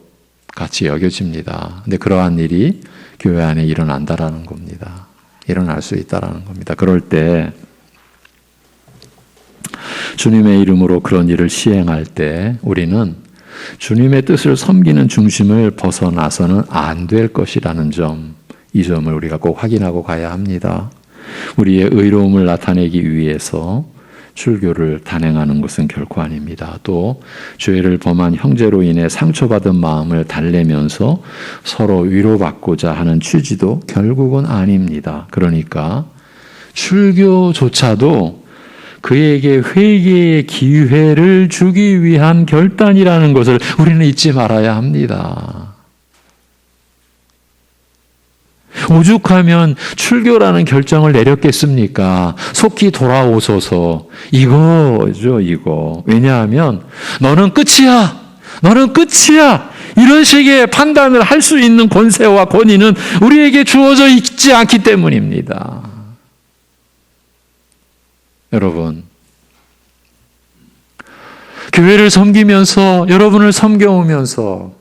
같이 여겨집니다. 근데 그러한 일이 교회 안에 일어난다라는 겁니다. 일어날 수 있다라는 겁니다. 그럴 때 주님의 이름으로 그런 일을 시행할 때 우리는 주님의 뜻을 섬기는 중심을 벗어나서는 안 될 것이라는 점, 이 점을 우리가 꼭 확인하고 가야 합니다. 우리의 의로움을 나타내기 위해서 출교를 단행하는 것은 결코 아닙니다. 또 죄를 범한 형제로 인해 상처받은 마음을 달래면서 서로 위로받고자 하는 취지도 결국은 아닙니다. 그러니까 출교조차도 그에게 회개의 기회를 주기 위한 결단이라는 것을 우리는 잊지 말아야 합니다. 오죽하면 출교라는 결정을 내렸겠습니까? 속히 돌아오소서. 이거죠, 이거. 왜냐하면 너는 끝이야. 너는 끝이야. 이런 식의 판단을 할 수 있는 권세와 권위는 우리에게 주어져 있지 않기 때문입니다. 여러분, 교회를 섬기면서 여러분을 섬겨오면서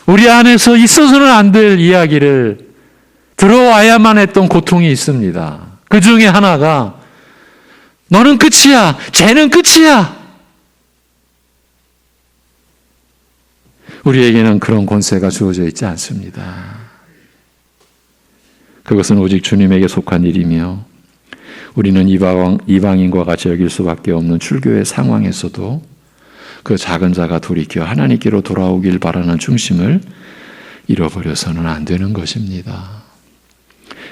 우리 안에서 있어서는 안 될 이야기를 들어와야만 했던 고통이 있습니다. 그 중에 하나가 너는 끝이야. 쟤는 끝이야. 우리에게는 그런 권세가 주어져 있지 않습니다. 그것은 오직 주님에게 속한 일이며 우리는 이방인과 같이 여길 수밖에 없는 출교의 상황에서도 그 작은 자가 돌이켜 하나님께로 돌아오길 바라는 중심을 잃어버려서는 안 되는 것입니다.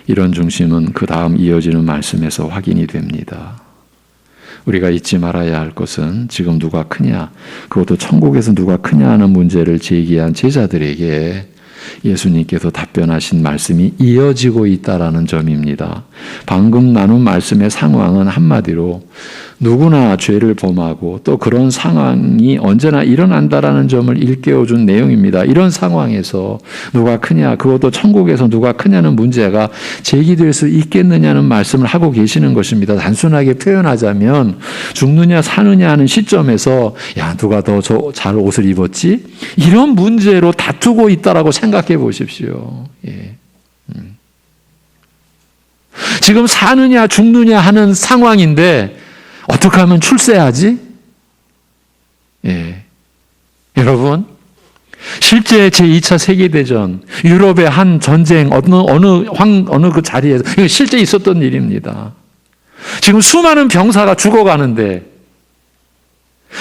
이런 중심은 그 다음 이어지는 말씀에서 확인이 됩니다. 우리가 잊지 말아야 할 것은 지금 누가 크냐, 그것도 천국에서 누가 크냐 하는 문제를 제기한 제자들에게 예수님께서 답변하신 말씀이 이어지고 있다라는 점입니다. 방금 나눈 말씀의 상황은 한마디로 누구나 죄를 범하고 또 그런 상황이 언제나 일어난다라는 점을 일깨워준 내용입니다. 이런 상황에서 누가 크냐, 그것도 천국에서 누가 크냐는 문제가 제기될 수 있겠느냐는 말씀을 하고 계시는 것입니다. 단순하게 표현하자면 죽느냐 사느냐 하는 시점에서 야, 누가 더 잘 옷을 입었지? 이런 문제로 다투고 있다라고 생각해 보십시오. 지금 사느냐 죽느냐 하는 상황인데 어떻게 하면 출세하지? 여러분, 실제 제2차 세계대전, 유럽의 한 전쟁, 어느 그 자리에서, 이거 실제 있었던 일입니다. 지금 수많은 병사가 죽어가는데,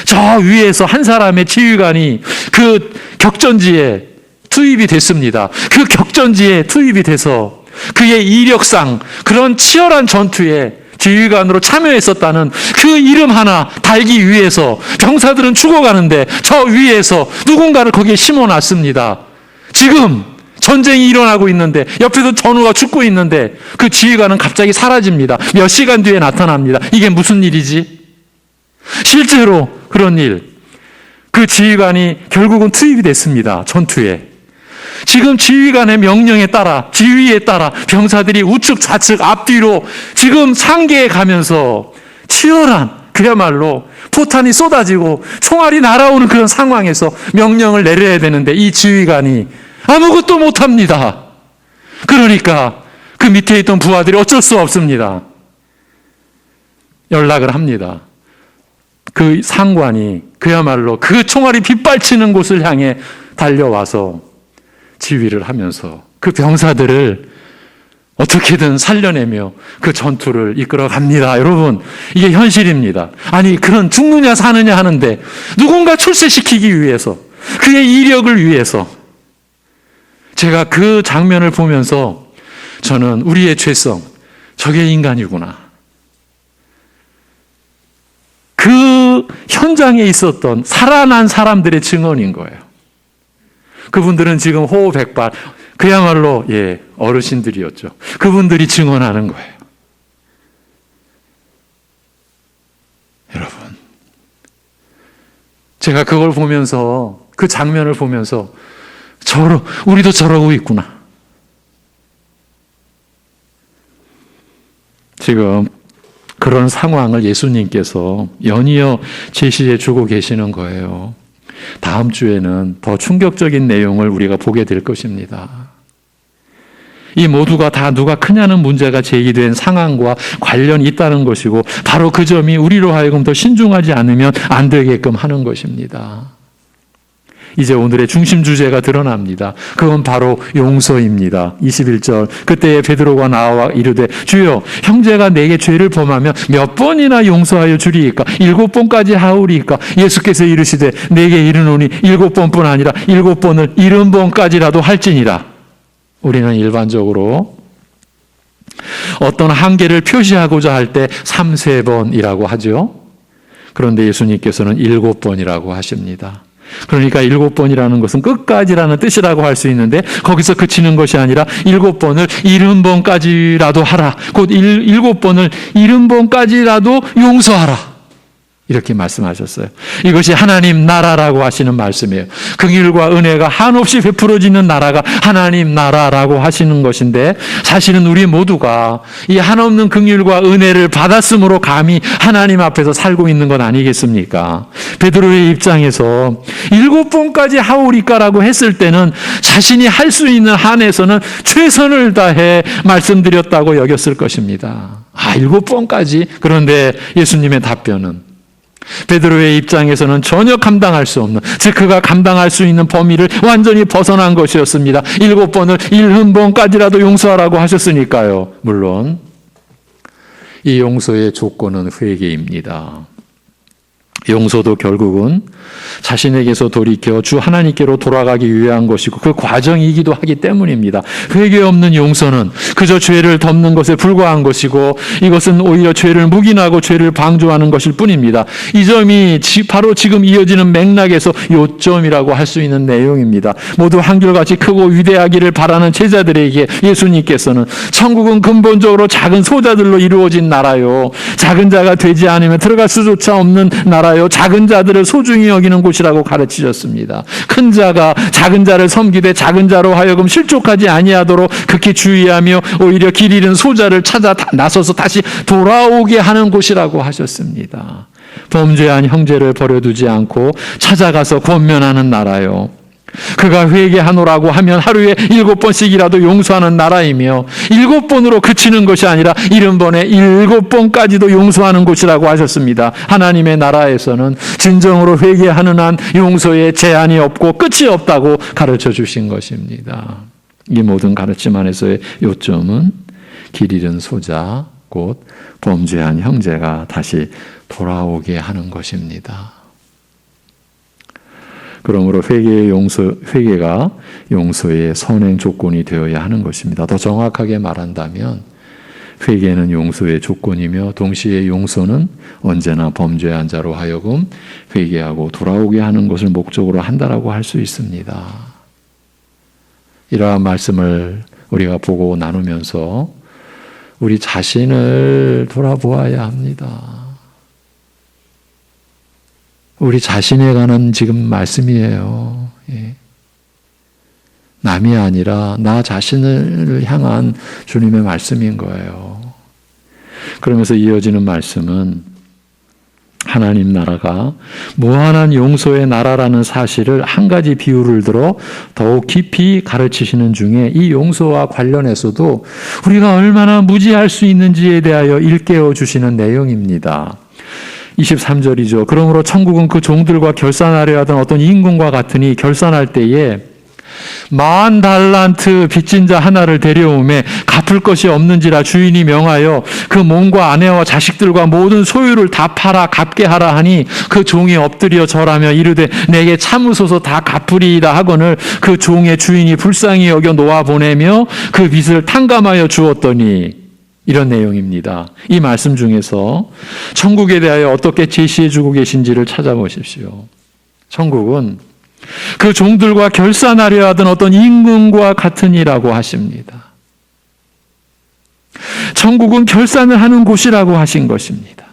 저 위에서 한 사람의 지휘관이 그 격전지에 투입이 됐습니다. 그 격전지에 투입이 돼서 그의 이력상 그런 치열한 전투에 지휘관으로 참여했었다는 그 이름 하나 달기 위해서 병사들은 죽어가는데 저 위에서 누군가를 거기에 심어놨습니다. 지금 전쟁이 일어나고 있는데 옆에서 전우가 죽고 있는데 그 지휘관은 갑자기 사라집니다. 몇 시간 뒤에 나타납니다. 이게 무슨 일이지? 실제로 그런 일. 그 지휘관이 결국은 투입이 됐습니다. 전투에. 지금 지휘관의 명령에 따라, 지휘에 따라 병사들이 우측 좌측 앞뒤로 지금 상계에 가면서 치열한, 그야말로 포탄이 쏟아지고 총알이 날아오는 그런 상황에서 명령을 내려야 되는데 이 지휘관이 아무것도 못합니다. 그러니까 그 밑에 있던 부하들이 어쩔 수 없습니다. 연락을 합니다. 그 상관이 그야말로 그 총알이 빗발치는 곳을 향해 달려와서 지휘를 하면서 그 병사들을 어떻게든 살려내며 그 전투를 이끌어 갑니다. 여러분, 이게 현실입니다. 아니, 그런 죽느냐 사느냐 하는데 누군가 출세시키기 위해서, 그의 이력을 위해서, 제가 그 장면을 보면서 저는 우리의 죄성, 저게 인간이구나. 그 현장에 있었던 살아난 사람들의 증언인 거예요. 그분들은 지금 호호백발, 그야말로 어르신들이었죠. 그분들이 증언하는 거예요. 여러분, 제가 그걸 보면서, 그 장면을 보면서 우리도 저러고 있구나. 지금 그런 상황을 예수님께서 연이어 제시해 주고 계시는 거예요. 다음 주에는 더 충격적인 내용을 우리가 보게 될 것입니다. 이 모두가 다 누가 크냐는 문제가 제기된 상황과 관련이 있다는 것이고 바로 그 점이 우리로 하여금 더 신중하지 않으면 안 되게끔 하는 것입니다. 이제 오늘의 중심 주제가 드러납니다. 그건 바로 용서입니다. 21절, 그때에 베드로가 나와 이르되 주여, 형제가 내게 죄를 범하면 몇 번이나 용서하여 주리이까? 7번까지 하오리이까? 예수께서 이르시되 내게 이르노니 7번뿐 아니라 7번을 70번까지라도 할지니라. 우리는 일반적으로 어떤 한계를 표시하고자 할 때 3-4번이라고 하죠. 그런데 예수님께서는 7번이라고 하십니다. 그러니까 7번이라는 것은 끝까지라는 뜻이라고 할 수 있는데 거기서 그치는 것이 아니라 7번을 70번까지라도 하라. 곧 7번을 70번까지라도 용서하라. 이렇게 말씀하셨어요. 이것이 하나님 나라라고 하시는 말씀이에요. 긍휼과 은혜가 한없이 베풀어지는 나라가 하나님 나라라고 하시는 것인데, 사실은 우리 모두가 이 한없는 긍휼과 은혜를 받았으므로 감히 하나님 앞에서 살고 있는 것 아니겠습니까? 베드로의 입장에서 7번까지 하오리까라고 했을 때는 자신이 할 수 있는 한에서는 최선을 다해 말씀드렸다고 여겼을 것입니다. 7번까지? 그런데 예수님의 답변은 베드로의 입장에서는 전혀 감당할 수 없는, 즉 그가 감당할 수 있는 범위를 완전히 벗어난 것이었습니다. 7번을 70번까지라도 용서하라고 하셨으니까요. 물론 이 용서의 조건은 회개입니다. 용서도 결국은 자신에게서 돌이켜 주 하나님께로 돌아가기 위한 것이고 그 과정이기도 하기 때문입니다. 회개 없는 용서는 그저 죄를 덮는 것에 불과한 것이고, 이것은 오히려 죄를 묵인하고 죄를 방조하는 것일 뿐입니다. 이 점이 바로 지금 이어지는 맥락에서 요점이라고 할 수 있는 내용입니다. 모두 한결같이 크고 위대하기를 바라는 제자들에게 예수님께서는 천국은 근본적으로 작은 소자들로 이루어진 나라요, 작은 자가 되지 않으면 들어갈 수조차 없는 나라요, 작은 자들을 소중히 여기는 곳이라고 가르치셨습니다. 큰 자가 작은 자를 섬기되 작은 자로 하여금 실족하지 아니하도록 극히 주의하며 오히려 길 잃은 소자를 찾아 나서서 다시 돌아오게 하는 곳이라고 하셨습니다. 범죄한 형제를 버려두지 않고 찾아가서 권면하는 나라요, 그가 회개하노라고 하면 하루에 7번씩이라도 용서하는 나라이며, 7번으로 그치는 것이 아니라 70번에 7번까지도 용서하는 곳이라고 하셨습니다. 하나님의 나라에서는 진정으로 회개하는 한 용서에 제한이 없고 끝이 없다고 가르쳐 주신 것입니다. 이 모든 가르침 안에서의 요점은 길 잃은 소자, 곧 범죄한 형제가 다시 돌아오게 하는 것입니다. 그러므로 회개가 용서의 선행 조건이 되어야 하는 것입니다. 더 정확하게 말한다면 회개는 용서의 조건이며, 동시에 용서는 언제나 범죄한 자로 하여금 회개하고 돌아오게 하는 것을 목적으로 한다라고 할 수 있습니다. 이러한 말씀을 우리가 보고 나누면서 우리 자신을 돌아보아야 합니다. 우리 자신에 관한 지금 말씀이에요. 예. 남이 아니라 나 자신을 향한 주님의 말씀인 거예요. 그러면서 이어지는 말씀은 하나님 나라가 무한한 용서의 나라라는 사실을 한 가지 비유를 들어 더욱 깊이 가르치시는 중에, 이 용서와 관련해서도 우리가 얼마나 무지할 수 있는지에 대하여 일깨워 주시는 내용입니다. 23절이죠. 그러므로 천국은 그 종들과 결산하려 하던 어떤 임금과 같으니 결산할 때에 10,000달란트 빚진 자 하나를 데려오매 갚을 것이 없는지라 주인이 명하여 그 몸과 아내와 자식들과 모든 소유를 다 팔아 갚게 하라 하니, 그 종이 엎드려 절하며 이르되 내게 참으소서 다 갚으리이다 하거늘 그 종의 주인이 불쌍히 여겨 놓아 보내며 그 빚을 탕감하여 주었더니, 이런 내용입니다. 이 말씀 중에서 천국에 대하여 어떻게 제시해 주고 계신지를 찾아보십시오. 천국은 그 종들과 결산하려 하던 어떤 임금과 같으니라고 하십니다. 천국은 결산을 하는 곳이라고 하신 것입니다.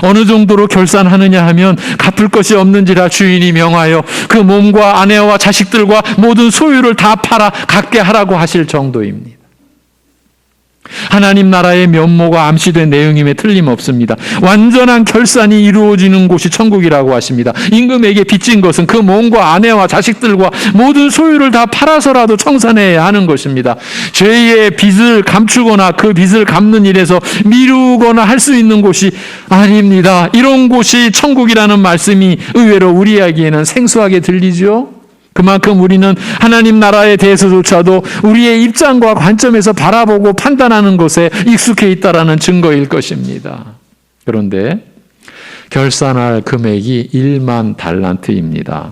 어느 정도로 결산하느냐 하면 갚을 것이 없는지라 주인이 명하여 그 몸과 아내와 자식들과 모든 소유를 다 팔아 갚게 하라고 하실 정도입니다. 하나님 나라의 면모가 암시된 내용임에 틀림없습니다. 완전한 결산이 이루어지는 곳이 천국이라고 하십니다. 임금에게 빚진 것은 그 몸과 아내와 자식들과 모든 소유를 다 팔아서라도 청산해야 하는 것입니다. 죄의 빚을 감추거나 그 빚을 갚는 일에서 미루거나 할 수 있는 곳이 아닙니다. 이런 곳이 천국이라는 말씀이 의외로 우리에게는 생소하게 들리죠. 그만큼 우리는 하나님 나라에 대해서조차도 우리의 입장과 관점에서 바라보고 판단하는 것에 익숙해 있다라는 증거일 것입니다. 그런데 결산할 금액이 10,000달란트입니다.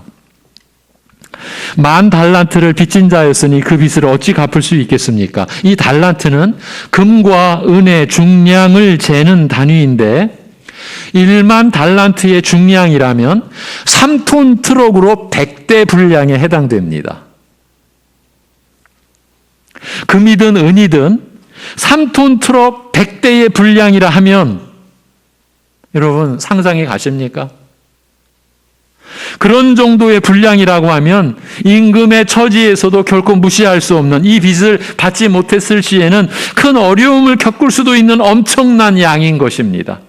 10,000달란트를 빚진 자였으니 그 빚을 어찌 갚을 수 있겠습니까? 이 달란트는 금과 은의 중량을 재는 단위인데, 10,000달란트의 중량이라면 3톤 트럭으로 100대 분량에 해당됩니다. 금이든 은이든 3톤 트럭 100대의 분량이라 하면 여러분 상상이 가십니까? 그런 정도의 분량이라고 하면 임금의 처지에서도 결코 무시할 수 없는, 이 빚을 받지 못했을 시에는 큰 어려움을 겪을 수도 있는 엄청난 양인 것입니다.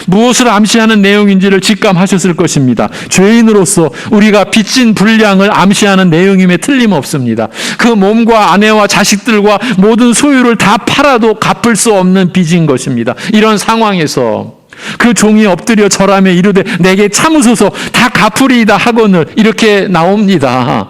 무엇을 암시하는 내용인지를 직감하셨을 것입니다. 죄인으로서 우리가 빚진 분량을 암시하는 내용임에 틀림없습니다. 그 몸과 아내와 자식들과 모든 소유를 다 팔아도 갚을 수 없는 빚인 것입니다. 이런 상황에서 그 종이 엎드려 절하며 이르되 내게 참으소서 다 갚으리이다 하거늘, 이렇게 나옵니다.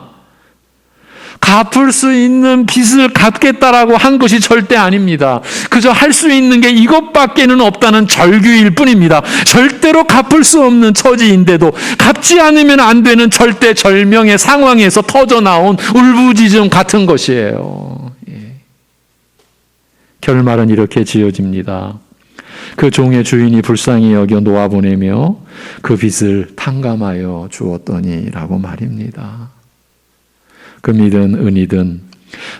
갚을 수 있는 빚을 갚겠다라고 한 것이 절대 아닙니다. 그저 할 수 있는 게 이것밖에는 없다는 절규일 뿐입니다. 절대로 갚을 수 없는 처지인데도 갚지 않으면 안 되는 절대절명의 상황에서 터져나온 울부짖음 같은 것이에요. 결말은 이렇게 지어집니다. 그 종의 주인이 불쌍히 여겨 놓아보내며 그 빚을 탕감하여 주었더니라고 말입니다. 금이든 은이든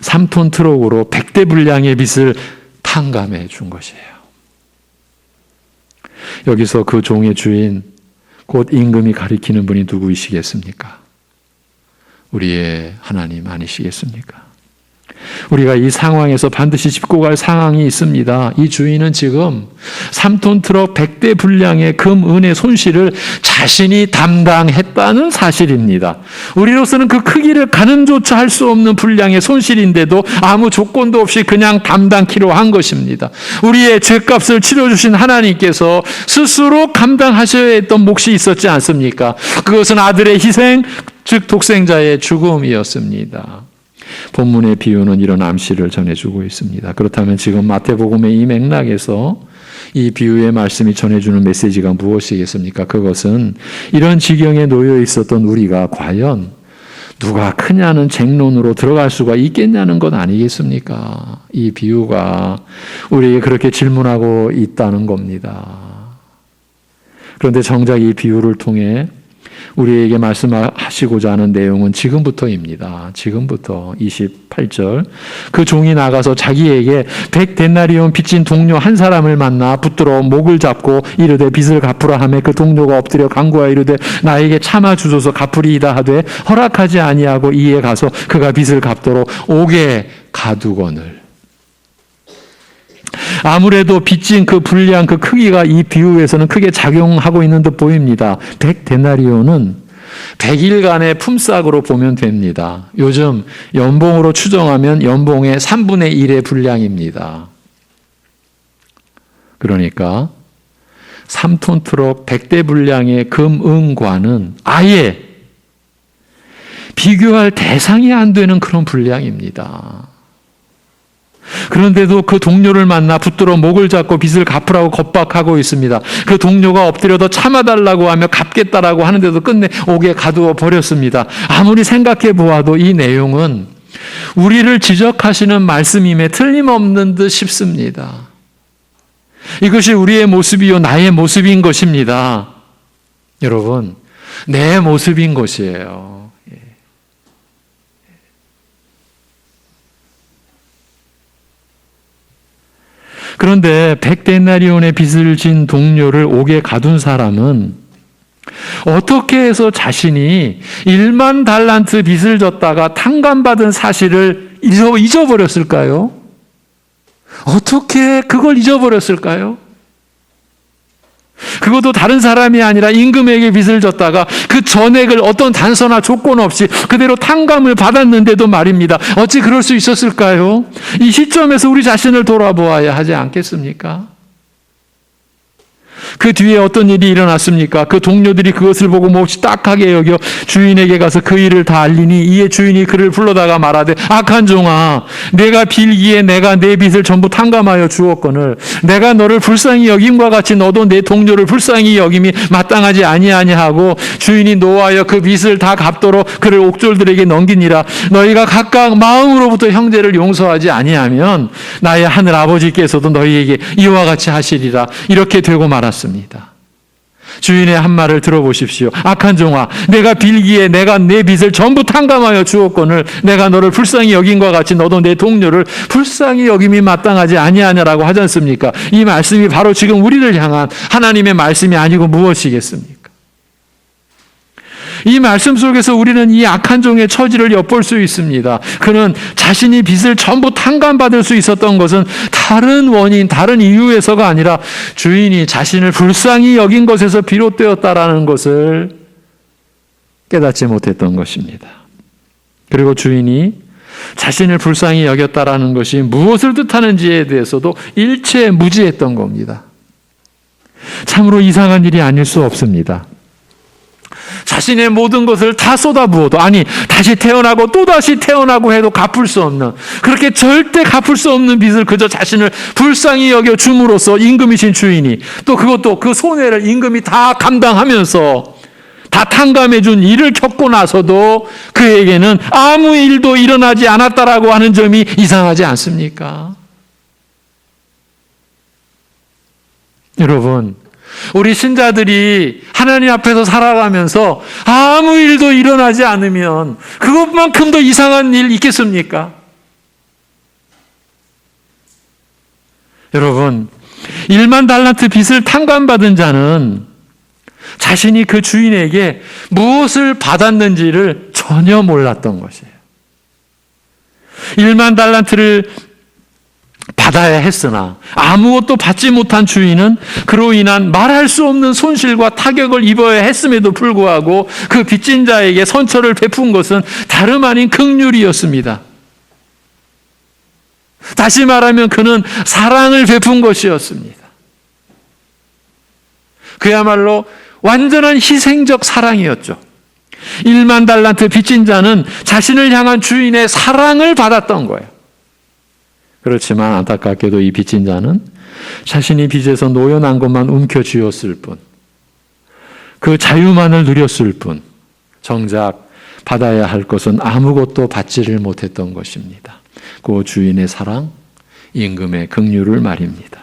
3톤 트럭으로 100대 분량의 빚을 탕감해 준 것이에요. 여기서 그 종의 주인, 곧 임금이 가리키는 분이 누구이시겠습니까? 우리의 하나님 아니시겠습니까? 우리가 이 상황에서 반드시 짚고 갈 상황이 있습니다. 이 주인은 지금 3톤 트럭 100대 분량의 금, 은의 손실을 자신이 담당했다는 사실입니다. 우리로서는 그 크기를 가늠조차 할 수 없는 분량의 손실인데도 아무 조건도 없이 그냥 담당키로 한 것입니다. 우리의 죄값을 치러주신 하나님께서 스스로 감당하셔야 했던 몫이 있었지 않습니까? 그것은 아들의 희생, 즉 독생자의 죽음이었습니다. 본문의 비유는 이런 암시를 전해주고 있습니다. 그렇다면 지금 마태복음의 이 맥락에서 이 비유의 말씀이 전해주는 메시지가 무엇이겠습니까? 그것은 이런 지경에 놓여 있었던 우리가 과연 누가 크냐는 쟁론으로 들어갈 수가 있겠냐는 것 아니겠습니까? 이 비유가 우리에게 그렇게 질문하고 있다는 겁니다. 그런데 정작 이 비유를 통해 우리에게 말씀하시고자 하는 내용은 지금부터입니다. 지금부터 28절. 그 종이 나가서 자기에게 100데나리온 빚진 동료 한 사람을 만나 붙들어 목을 잡고 이르되 빚을 갚으라 하매 그 동료가 엎드려 간구하여 이르되 나에게 참아 주소서 갚으리이다 하되 허락하지 아니하고 이에 가서 그가 빚을 갚도록 옥에 가두거늘. 아무래도 빚진 그 분량, 그 크기가 이 비유에서는 크게 작용하고 있는 듯 보입니다. 100데나리온은 100일간의 품삯으로 보면 됩니다. 요즘 연봉으로 추정하면 연봉의 3분의 1의 분량입니다. 그러니까 3톤 트럭 100대 분량의 금, 은과는 아예 비교할 대상이 안 되는 그런 분량입니다. 그런데도 그 동료를 만나 붙들어 목을 잡고 빚을 갚으라고 겁박하고 있습니다. 그 동료가 엎드려 더 참아달라고 하며 갚겠다라고 하는데도 끝내 옥에 가두어 버렸습니다. 아무리 생각해 보아도 이 내용은 우리를 지적하시는 말씀임에 틀림없는 듯 싶습니다. 이것이 우리의 모습이요 나의 모습인 것입니다. 여러분, 내 모습인 것이에요. 그런데 100데나리온의 빚을 진 동료를 옥에 가둔 사람은 어떻게 해서 자신이 1만 달란트 빚을 졌다가 탕감받은 사실을 잊어버렸을까요? 어떻게 그걸 잊어버렸을까요? 그것도 다른 사람이 아니라 임금에게 빚을 졌다가 그 전액을 어떤 단서나 조건 없이 그대로 탕감을 받았는데도 말입니다. 어찌 그럴 수 있었을까요? 이 시점에서 우리 자신을 돌아보아야 하지 않겠습니까? 그 뒤에 어떤 일이 일어났습니까? 그 동료들이 그것을 보고 몹시 딱하게 여겨 주인에게 가서 그 일을 다 알리니 이에 주인이 그를 불러다가 말하되 악한 종아, 내가 빌기에 내가 내 빚을 전부 탕감하여 주었거늘 내가 너를 불쌍히 여김과 같이 너도 내 동료를 불쌍히 여김이 마땅하지 아니하냐하고 주인이 노하여 그 빚을 다 갚도록 그를 옥졸들에게 넘기니라. 너희가 각각 마음으로부터 형제를 용서하지 아니하면 나의 하늘 아버지께서도 너희에게 이와 같이 하시리라. 이렇게 되고 말았습니다. 주인의 한 말을 들어보십시오. 악한 종아, 내가 빌기에 내가 내 빚을 전부 탕감하여 주었거늘 내가 너를 불쌍히 여긴과 같이 너도 내 동료를 불쌍히 여김이 마땅하지 아니하냐라고 하지 않습니까? 이 말씀이 바로 지금 우리를 향한 하나님의 말씀이 아니고 무엇이겠습니까? 이 말씀 속에서 우리는 이 악한 종의 처지를 엿볼 수 있습니다. 그는 자신이 빚을 전부 탕감받을 수 있었던 것은 다른 원인, 다른 이유에서가 아니라 주인이 자신을 불쌍히 여긴 것에서 비롯되었다라는 것을 깨닫지 못했던 것입니다. 그리고 주인이 자신을 불쌍히 여겼다라는 것이 무엇을 뜻하는지에 대해서도 일체 무지했던 겁니다. 참으로 이상한 일이 아닐 수 없습니다. 자신의 모든 것을 다 쏟아부어도, 아니 다시 태어나고 또다시 태어나고 해도 갚을 수 없는, 그렇게 절대 갚을 수 없는 빚을 그저 자신을 불쌍히 여겨 줌으로써 임금이신 주인이 또 그것도 그 손해를 임금이 다 감당하면서 다 탕감해 준 일을 겪고 나서도 그에게는 아무 일도 일어나지 않았다라고 하는 점이 이상하지 않습니까? 여러분, 우리 신자들이 하나님 앞에서 살아가면서 아무 일도 일어나지 않으면 그것만큼 더 이상한 일 있겠습니까? 여러분, 1만 달란트 빚을 탕감받은 자는 자신이 그 주인에게 무엇을 받았는지를 전혀 몰랐던 것이에요. 1만 달란트를 받아야 했으나 아무것도 받지 못한 주인은 그로 인한 말할 수 없는 손실과 타격을 입어야 했음에도 불구하고 그 빚진 자에게 선처를 베푼 것은 다름 아닌 긍휼이었습니다. 다시 말하면 그는 사랑을 베푼 것이었습니다. 그야말로 완전한 희생적 사랑이었죠. 1만 달란트 빚진 자는 자신을 향한 주인의 사랑을 받았던 거예요. 그렇지만 안타깝게도 이 빚진 자는 자신이 빚에서 노여난 것만 움켜쥐었을 뿐, 그 자유만을 누렸을 뿐, 정작 받아야 할 것은 아무것도 받지를 못했던 것입니다. 그 주인의 사랑, 임금의 긍휼을 말입니다.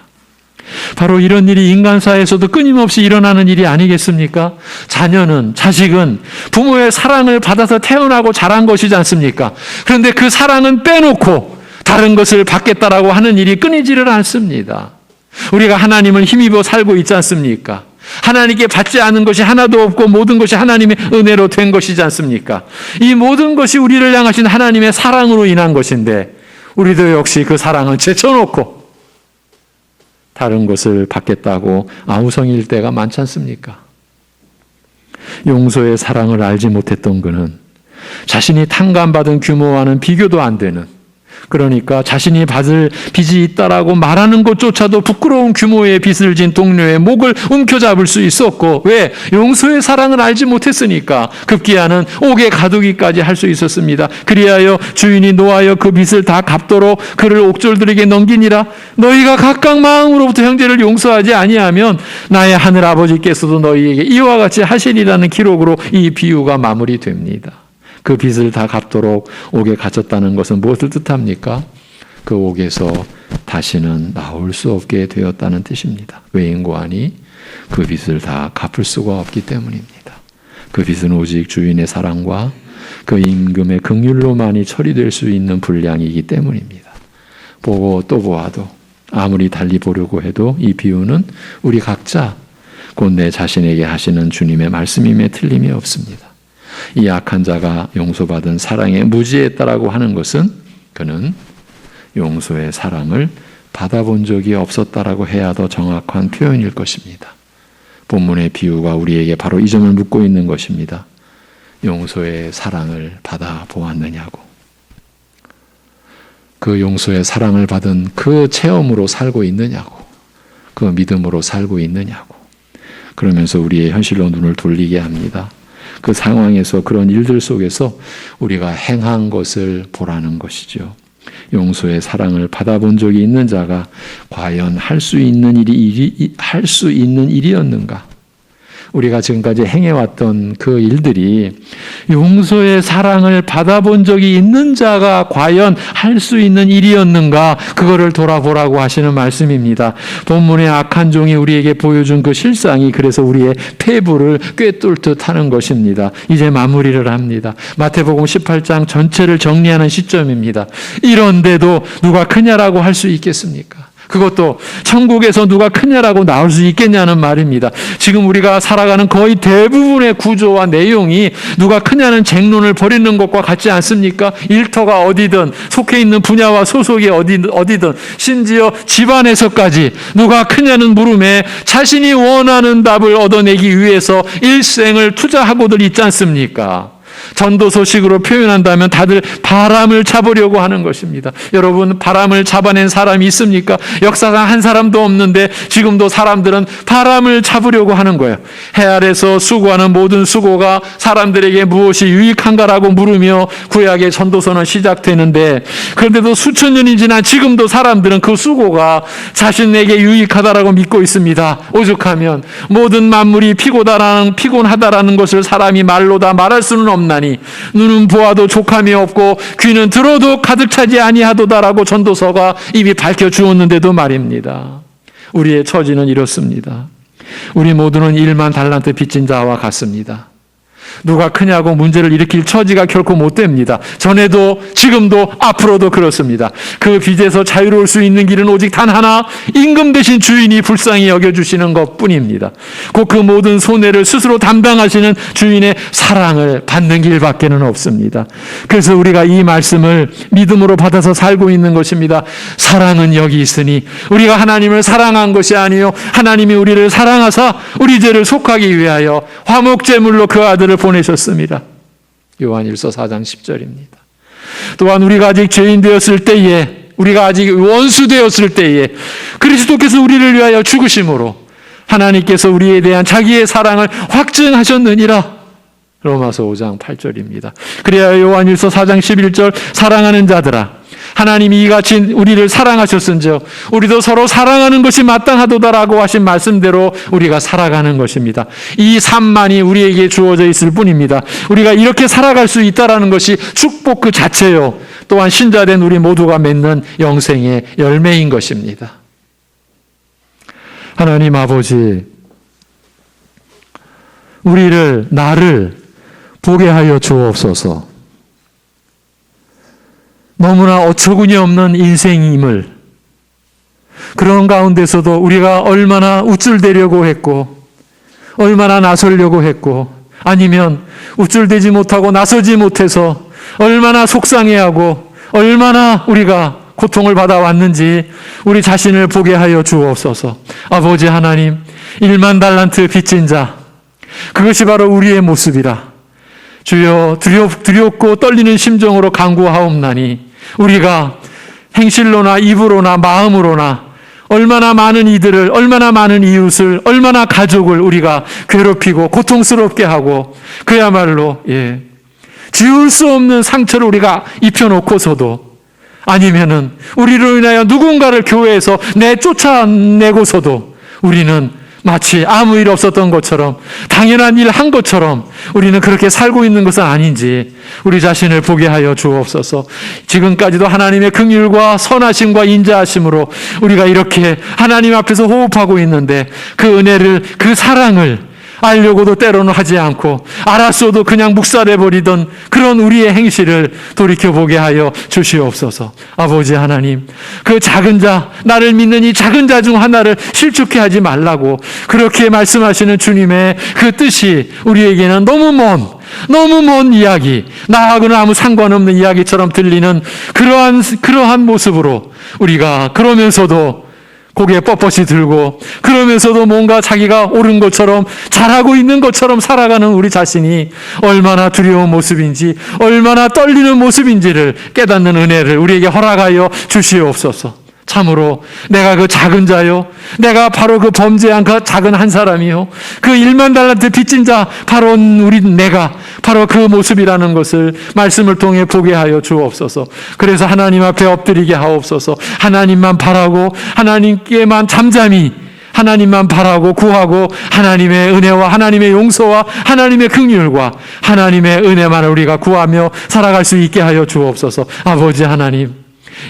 바로 이런 일이 인간사에서도 끊임없이 일어나는 일이 아니겠습니까? 자식은 부모의 사랑을 받아서 태어나고 자란 것이지 않습니까? 그런데 그 사랑은 빼놓고 다른 것을 받겠다라고 하는 일이 끊이지를 않습니다. 우리가 하나님을 힘입어 살고 있지 않습니까? 하나님께 받지 않은 것이 하나도 없고 모든 것이 하나님의 은혜로 된 것이지 않습니까? 이 모든 것이 우리를 향하신 하나님의 사랑으로 인한 것인데 우리도 역시 그 사랑을 제쳐놓고 다른 것을 받겠다고 아우성일 때가 많지 않습니까? 용서의 사랑을 알지 못했던 그는 자신이 탕감받은 규모와는 비교도 안 되는, 그러니까 자신이 받을 빚이 있다라고 말하는 것조차도 부끄러운 규모의 빚을 진 동료의 목을 움켜잡을 수 있었고, 왜? 용서의 사랑을 알지 못했으니까. 급기야는 옥에 가두기까지 할 수 있었습니다. 그리하여 주인이 노하여 그 빚을 다 갚도록 그를 옥졸들에게 넘기니라. 너희가 각각 마음으로부터 형제를 용서하지 아니하면 나의 하늘 아버지께서도 너희에게 이와 같이 하시리라는 기록으로 이 비유가 마무리됩니다. 그 빚을 다 갚도록 옥에 갇혔다는 것은 무엇을 뜻합니까? 그 옥에서 다시는 나올 수 없게 되었다는 뜻입니다. 외인고안이 그 빚을 다 갚을 수가 없기 때문입니다. 그 빚은 오직 주인의 사랑과 그 임금의 긍휼로만이 처리될 수 있는 분량이기 때문입니다. 보고 또 보아도 아무리 달리 보려고 해도 이 비유는 우리 각자 곧 내 자신에게 하시는 주님의 말씀임에 틀림이 없습니다. 이 악한 자가 용서받은 사랑에 무지했다라고 하는 것은 그는 용서의 사랑을 받아본 적이 없었다라고 해야 더 정확한 표현일 것입니다. 본문의 비유가 우리에게 바로 이 점을 묻고 있는 것입니다. 용서의 사랑을 받아보았느냐고. 그 용서의 사랑을 받은 그 체험으로 살고 있느냐고. 그 믿음으로 살고 있느냐고. 그러면서 우리의 현실로 눈을 돌리게 합니다. 그 상황에서, 그런 일들 속에서 우리가 행한 것을 보라는 것이죠. 용서의 사랑을 받아본 적이 있는 자가 과연 할 수 있는 일이었는가? 우리가 지금까지 행해왔던 그 일들이 용서의 사랑을 받아본 적이 있는 자가 과연 할 수 있는 일이었는가, 그거를 돌아보라고 하시는 말씀입니다. 본문의 악한 종이 우리에게 보여준 그 실상이 그래서 우리의 폐부를 꿰뚫 듯 하는 것입니다. 이제 마무리를 합니다. 마태복음 18장 전체를 정리하는 시점입니다. 이런데도 누가 크냐라고 할 수 있겠습니까? 그것도 천국에서 누가 크냐라고 나올 수 있겠냐는 말입니다. 지금 우리가 살아가는 거의 대부분의 구조와 내용이 누가 크냐는 쟁론을 벌이는 것과 같지 않습니까? 일터가 어디든, 속해 있는 분야와 소속이 어디든, 심지어 집안에서까지 누가 크냐는 물음에 자신이 원하는 답을 얻어내기 위해서 일생을 투자하고들 있지 않습니까? 전도서식으로 표현한다면 다들 바람을 잡으려고 하는 것입니다. 여러분, 바람을 잡아낸 사람이 있습니까? 역사상 한 사람도 없는데 지금도 사람들은 바람을 잡으려고 하는 거예요. 해 아래서 수고하는 모든 수고가 사람들에게 무엇이 유익한가라고 물으며 구약의 전도서는 시작되는데, 그런데도 수천 년이 지난 지금도 사람들은 그 수고가 자신에게 유익하다라고 믿고 있습니다. 오죽하면 모든 만물이 피곤하다라는 것을 사람이 말로 다 말할 수는 없나니 눈은 보아도 족함이 없고 귀는 들어도 가득 차지 아니하도다라고 전도서가 이미 밝혀주었는데도 말입니다. 우리의 처지는 이렇습니다. 우리 모두는 1만 달란트 빚진 자와 같습니다. 누가 크냐고 문제를 일으킬 처지가 결코 못 됩니다. 전에도 지금도 앞으로도 그렇습니다. 그 빚에서 자유로울 수 있는 길은 오직 단 하나, 임금 대신 주인이 불쌍히 여겨주시는 것뿐입니다. 곧 그 모든 손해를 스스로 담당하시는 주인의 사랑을 받는 길밖에는 없습니다. 그래서 우리가 이 말씀을 믿음으로 받아서 살고 있는 것입니다. 사랑은 여기 있으니 우리가 하나님을 사랑한 것이 아니요 하나님이 우리를 사랑하사 우리 죄를 속하기 위하여 화목제물로 그 아들을 보내셨습니다. 요한일서 4장 10절입니다. 또한 우리가 아직 죄인 되었을 때에, 우리가 아직 원수 되었을 때에 그리스도께서 우리를 위하여 죽으심으로 하나님께서 우리에 대한 자기의 사랑을 확증하셨느니라. 로마서 5장 8절입니다. 그래야 요한일서 4장 11절 사랑하는 자들아, 하나님이 이같이 우리를 사랑하셨은즉 우리도 서로 사랑하는 것이 마땅하도다라고 하신 말씀대로 우리가 살아가는 것입니다. 이 삶만이 우리에게 주어져 있을 뿐입니다. 우리가 이렇게 살아갈 수 있다라는 것이 축복 그 자체요, 또한 신자된 우리 모두가 맺는 영생의 열매인 것입니다. 하나님 아버지, 나를 보게 하여 주옵소서. 너무나 어처구니 없는 인생임을, 그런 가운데서도 우리가 얼마나 우쭐대려고 했고 얼마나 나서려고 했고, 아니면 우쭐대지 못하고 나서지 못해서 얼마나 속상해하고 얼마나 우리가 고통을 받아왔는지 우리 자신을 보게 하여 주옵소서. 아버지 하나님, 1만 달란트 빚진 자, 그것이 바로 우리의 모습이라. 주여, 두렵고 떨리는 심정으로 간구하옵나니 우리가 행실로나 입으로나 마음으로나 얼마나 많은 이들을, 얼마나 많은 이웃을, 얼마나 가족을 우리가 괴롭히고 고통스럽게 하고 그야말로 지울 수 없는 상처를 우리가 입혀놓고서도, 아니면은 우리로 인하여 누군가를 교회에서 쫓아내고서도 우리는 마치 아무 일 없었던 것처럼, 당연한 일 한 것처럼 우리는 그렇게 살고 있는 것은 아닌지 우리 자신을 보게 하여 주옵소서. 지금까지도 하나님의 긍휼과 선하심과 인자하심으로 우리가 이렇게 하나님 앞에서 호흡하고 있는데, 그 은혜를, 그 사랑을 알려고도 때로는 하지 않고 알았어도 그냥 묵살해버리던 그런 우리의 행실을 돌이켜보게 하여 주시옵소서. 아버지 하나님, 그 작은 자, 나를 믿는 이 작은 자 중 하나를 실족해 하지 말라고 그렇게 말씀하시는 주님의 그 뜻이 우리에게는 너무 먼 이야기, 나하고는 아무 상관없는 이야기처럼 들리는 그러한 모습으로 우리가 그러면서도 고개 뻣뻣이 들고, 그러면서도 뭔가 자기가 옳은 것처럼 잘하고 있는 것처럼 살아가는 우리 자신이 얼마나 두려운 모습인지, 얼마나 떨리는 모습인지를 깨닫는 은혜를 우리에게 허락하여 주시옵소서. 참으로 내가 그 작은 자요, 내가 바로 그 범죄한 그 작은 한 사람이요, 그 1만 달란트 빚진 자 바로 내가 바로 그 모습이라는 것을 말씀을 통해 보게 하여 주옵소서. 그래서 하나님 앞에 엎드리게 하옵소서. 하나님만 바라고 하나님께만 잠잠히 하나님만 바라고 구하고 하나님의 은혜와 하나님의 용서와 하나님의 긍휼과 하나님의 은혜만을 우리가 구하며 살아갈 수 있게 하여 주옵소서. 아버지 하나님,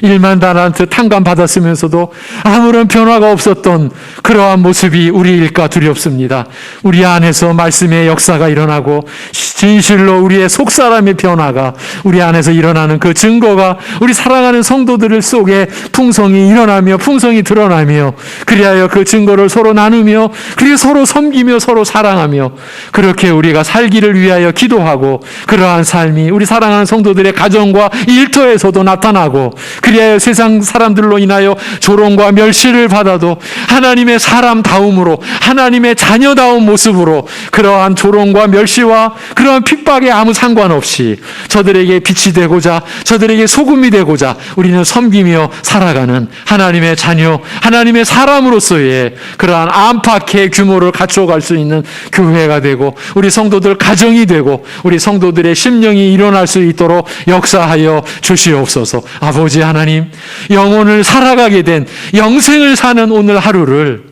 1만 달란트 탕감 받았으면서도 아무런 변화가 없었던 그러한 모습이 우리 일까 두렵습니다. 우리 안에서 말씀의 역사가 일어나고 진실로 우리의 속사람의 변화가 우리 안에서 일어나는 그 증거가 우리 사랑하는 성도들 속에 풍성이 일어나며 풍성이 드러나며, 그리하여 그 증거를 서로 나누며 그리고 서로 섬기며 서로 사랑하며 그렇게 우리가 살기를 위하여 기도하고, 그러한 삶이 우리 사랑하는 성도들의 가정과 일터에서도 나타나고, 그리하여 세상 사람들로 인하여 조롱과 멸시를 받아도 하나님의 사람다움으로 하나님의 자녀다운 모습으로 그러한 조롱과 멸시와 그러한 핍박에 아무 상관없이 저들에게 빛이 되고자, 저들에게 소금이 되고자 우리는 섬기며 살아가는 하나님의 자녀, 하나님의 사람으로서의 그러한 안팎의 규모를 갖춰갈 수 있는 교회가 되고, 우리 성도들 가정이 되고 우리 성도들의 심령이 일어날 수 있도록 역사하여 주시옵소서. 아버지 하나님, 영혼을 살아가게 된 영생을 사는 오늘 하루를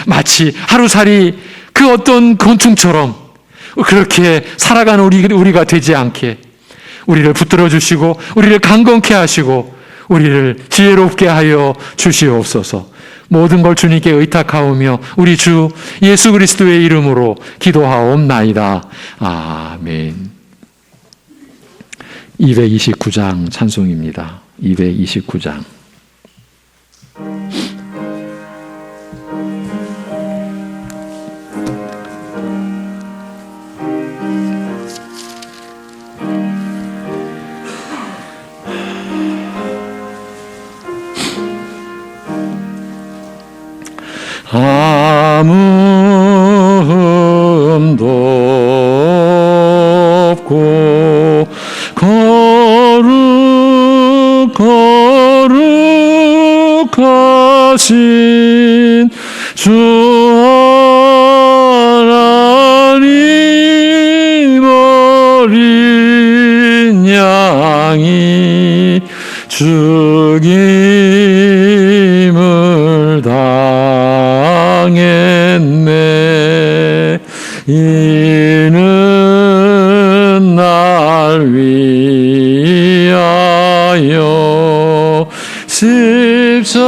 마치 하루살이 그 어떤 곤충처럼 그렇게 살아가는 우리가 되지 않게 우리를 붙들어 주시고 우리를 강건케 하시고 우리를 지혜롭게 하여 주시옵소서. 모든 걸 주님께 의탁하오며 우리 주 예수 그리스도의 이름으로 기도하옵나이다. 아멘. 229장 찬송입니다. 229장. 아무 흠도 없고 거룩하신 주 하나님, 어린 양이 죽임을 당했네. 이는 날 위하여 십자가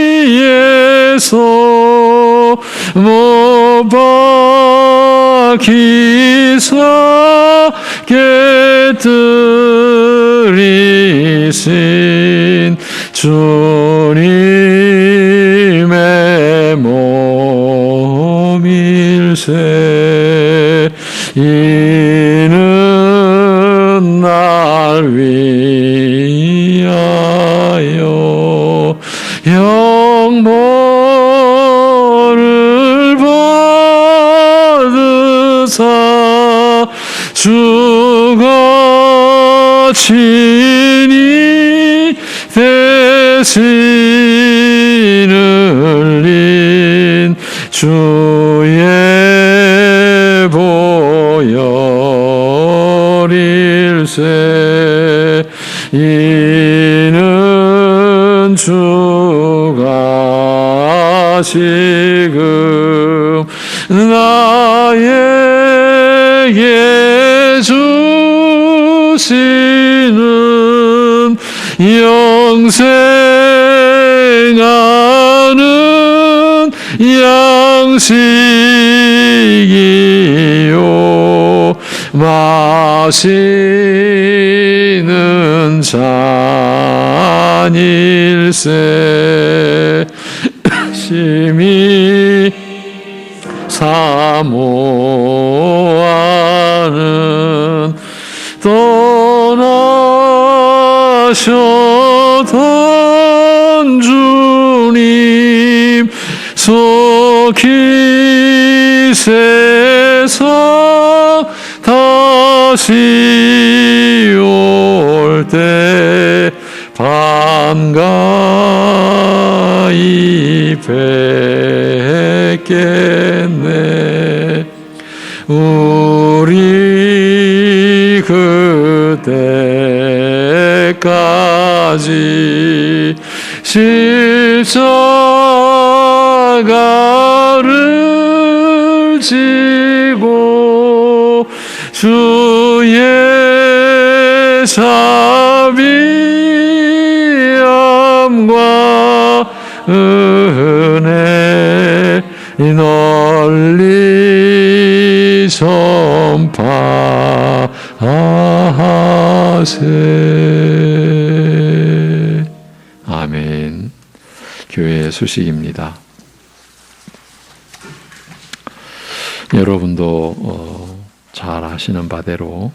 위에서 못 박히사 깨뜨리신 주님의 몸일세. 이는 날 위하여 영벌을 받으사 주가 친히 대신 흘린 주의 보혈일세. 이는 주가 지금 나에게 주시는 영생하는 양식이요 마시는 잔일세. 심히 사모하는 떠나셨던 주님 속히 세상 다시 올 때 반가이 뵙겠네. 우리 그때까지 십자가를 지고 주의 자비함과 은혜 널리 전파하세. 아멘. 교회의 소식입니다. 여러분도 잘 아시는 바대로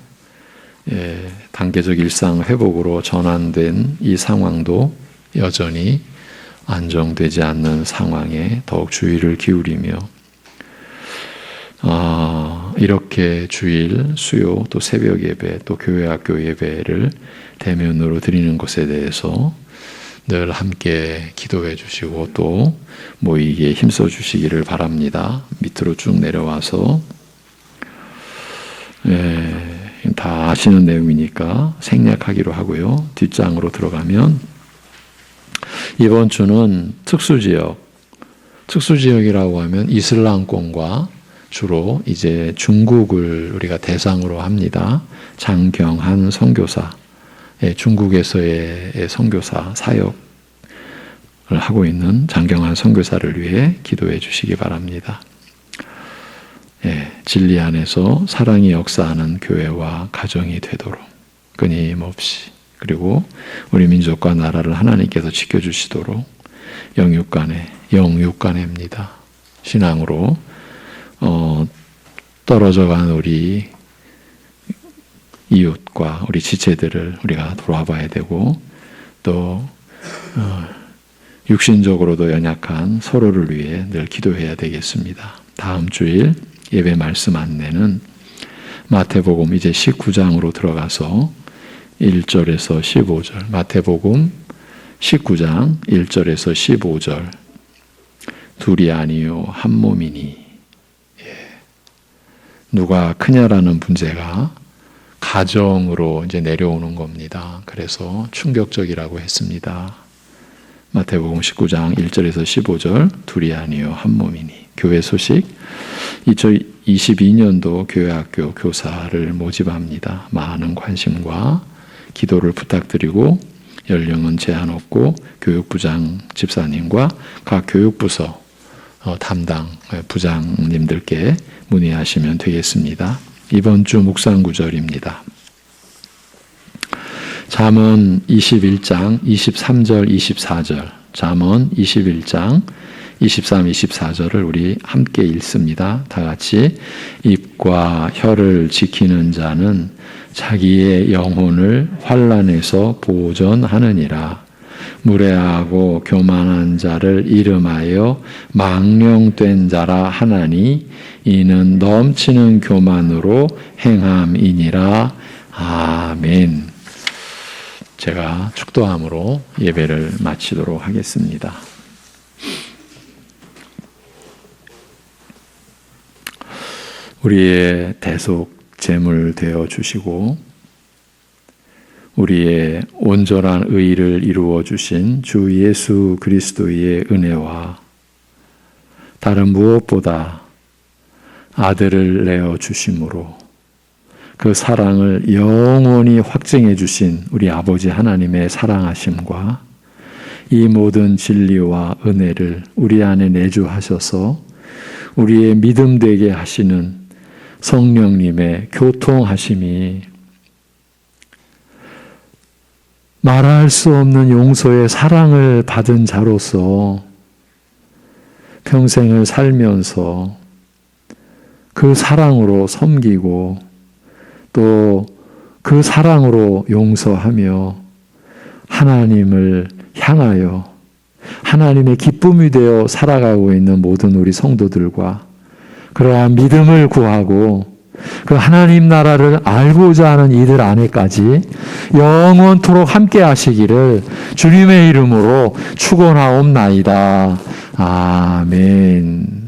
단계적 일상 회복으로 전환된 이 상황도 여전히 안정되지 않는 상황에 더욱 주의를 기울이며 이렇게 주일, 수요, 또 새벽 예배, 또 교회 학교 예배를 대면으로 드리는 것에 대해서 늘 함께 기도해 주시고 또 모이기에 힘써 주시기를 바랍니다. 밑으로 쭉 내려와서 다 아시는 내용이니까 생략하기로 하고요. 뒷장으로 들어가면 이번 주는 특수지역이라고 하면 이슬람권과 주로 이제 중국을 우리가 대상으로 합니다. 장경한 선교사, 중국에서의 선교사 사역을 하고 있는 장경한 선교사를 위해 기도해 주시기 바랍니다. 진리 안에서 사랑이 역사하는 교회와 가정이 되도록 끊임없이, 그리고 우리 민족과 나라를 하나님께서 지켜주시도록 영육간회입니다. 신앙으로 떨어져간 우리 이웃과 우리 지체들을 우리가 돌아봐야 되고 또 육신적으로도 연약한 서로를 위해 늘 기도해야 되겠습니다. 다음 주일 예배 말씀 안내는 마태복음 이제 19장으로 들어가서 1절에서 15절, 마태복음 19장 1절에서 15절, 둘이 아니요 한 몸이니, 누가 크냐라는 문제가 가정으로 이제 내려오는 겁니다. 그래서 충격적이라고 했습니다. 마태복음 19장 1절에서 15절, 둘이 아니요 한 몸이니. 교회 소식, 2022년도 교회학교 교사를 모집합니다. 많은 관심과 기도를 부탁드리고 연령은 제한 없고 교육부장 집사님과 각 교육부서 담당 부장님들께 문의하시면 되겠습니다. 이번 주 묵상 구절입니다. 잠언 21장 23절 24절, 잠언 21장 23, 24절을 우리 함께 읽습니다. 다 같이. 입과 혀를 지키는 자는 자기의 영혼을 환난에서 보존하느니라. 무례하고 교만한 자를 이름하여 망령된 자라 하나니 이는 넘치는 교만으로 행함이니라. 아멘. 제가 축도함으로 예배를 마치도록 하겠습니다. 우리의 대속 제물 되어 주시고 우리의 온전한 의를 이루어 주신 주 예수 그리스도의 은혜와 다른 무엇보다 아들을 내어 주심으로 그 사랑을 영원히 확증해 주신 우리 아버지 하나님의 사랑하심과 이 모든 진리와 은혜를 우리 안에 내주하셔서 우리의 믿음 되게 하시는 성령님의 교통하심이 말할 수 없는 용서의 사랑을 받은 자로서 평생을 살면서 그 사랑으로 섬기고 또 그 사랑으로 용서하며 하나님을 향하여 하나님의 기쁨이 되어 살아가고 있는 모든 우리 성도들과 그러한 믿음을 구하고 그 하나님 나라를 알고자 하는 이들 안에까지 영원토록 함께 하시기를 주님의 이름으로 축원하옵나이다. 아멘.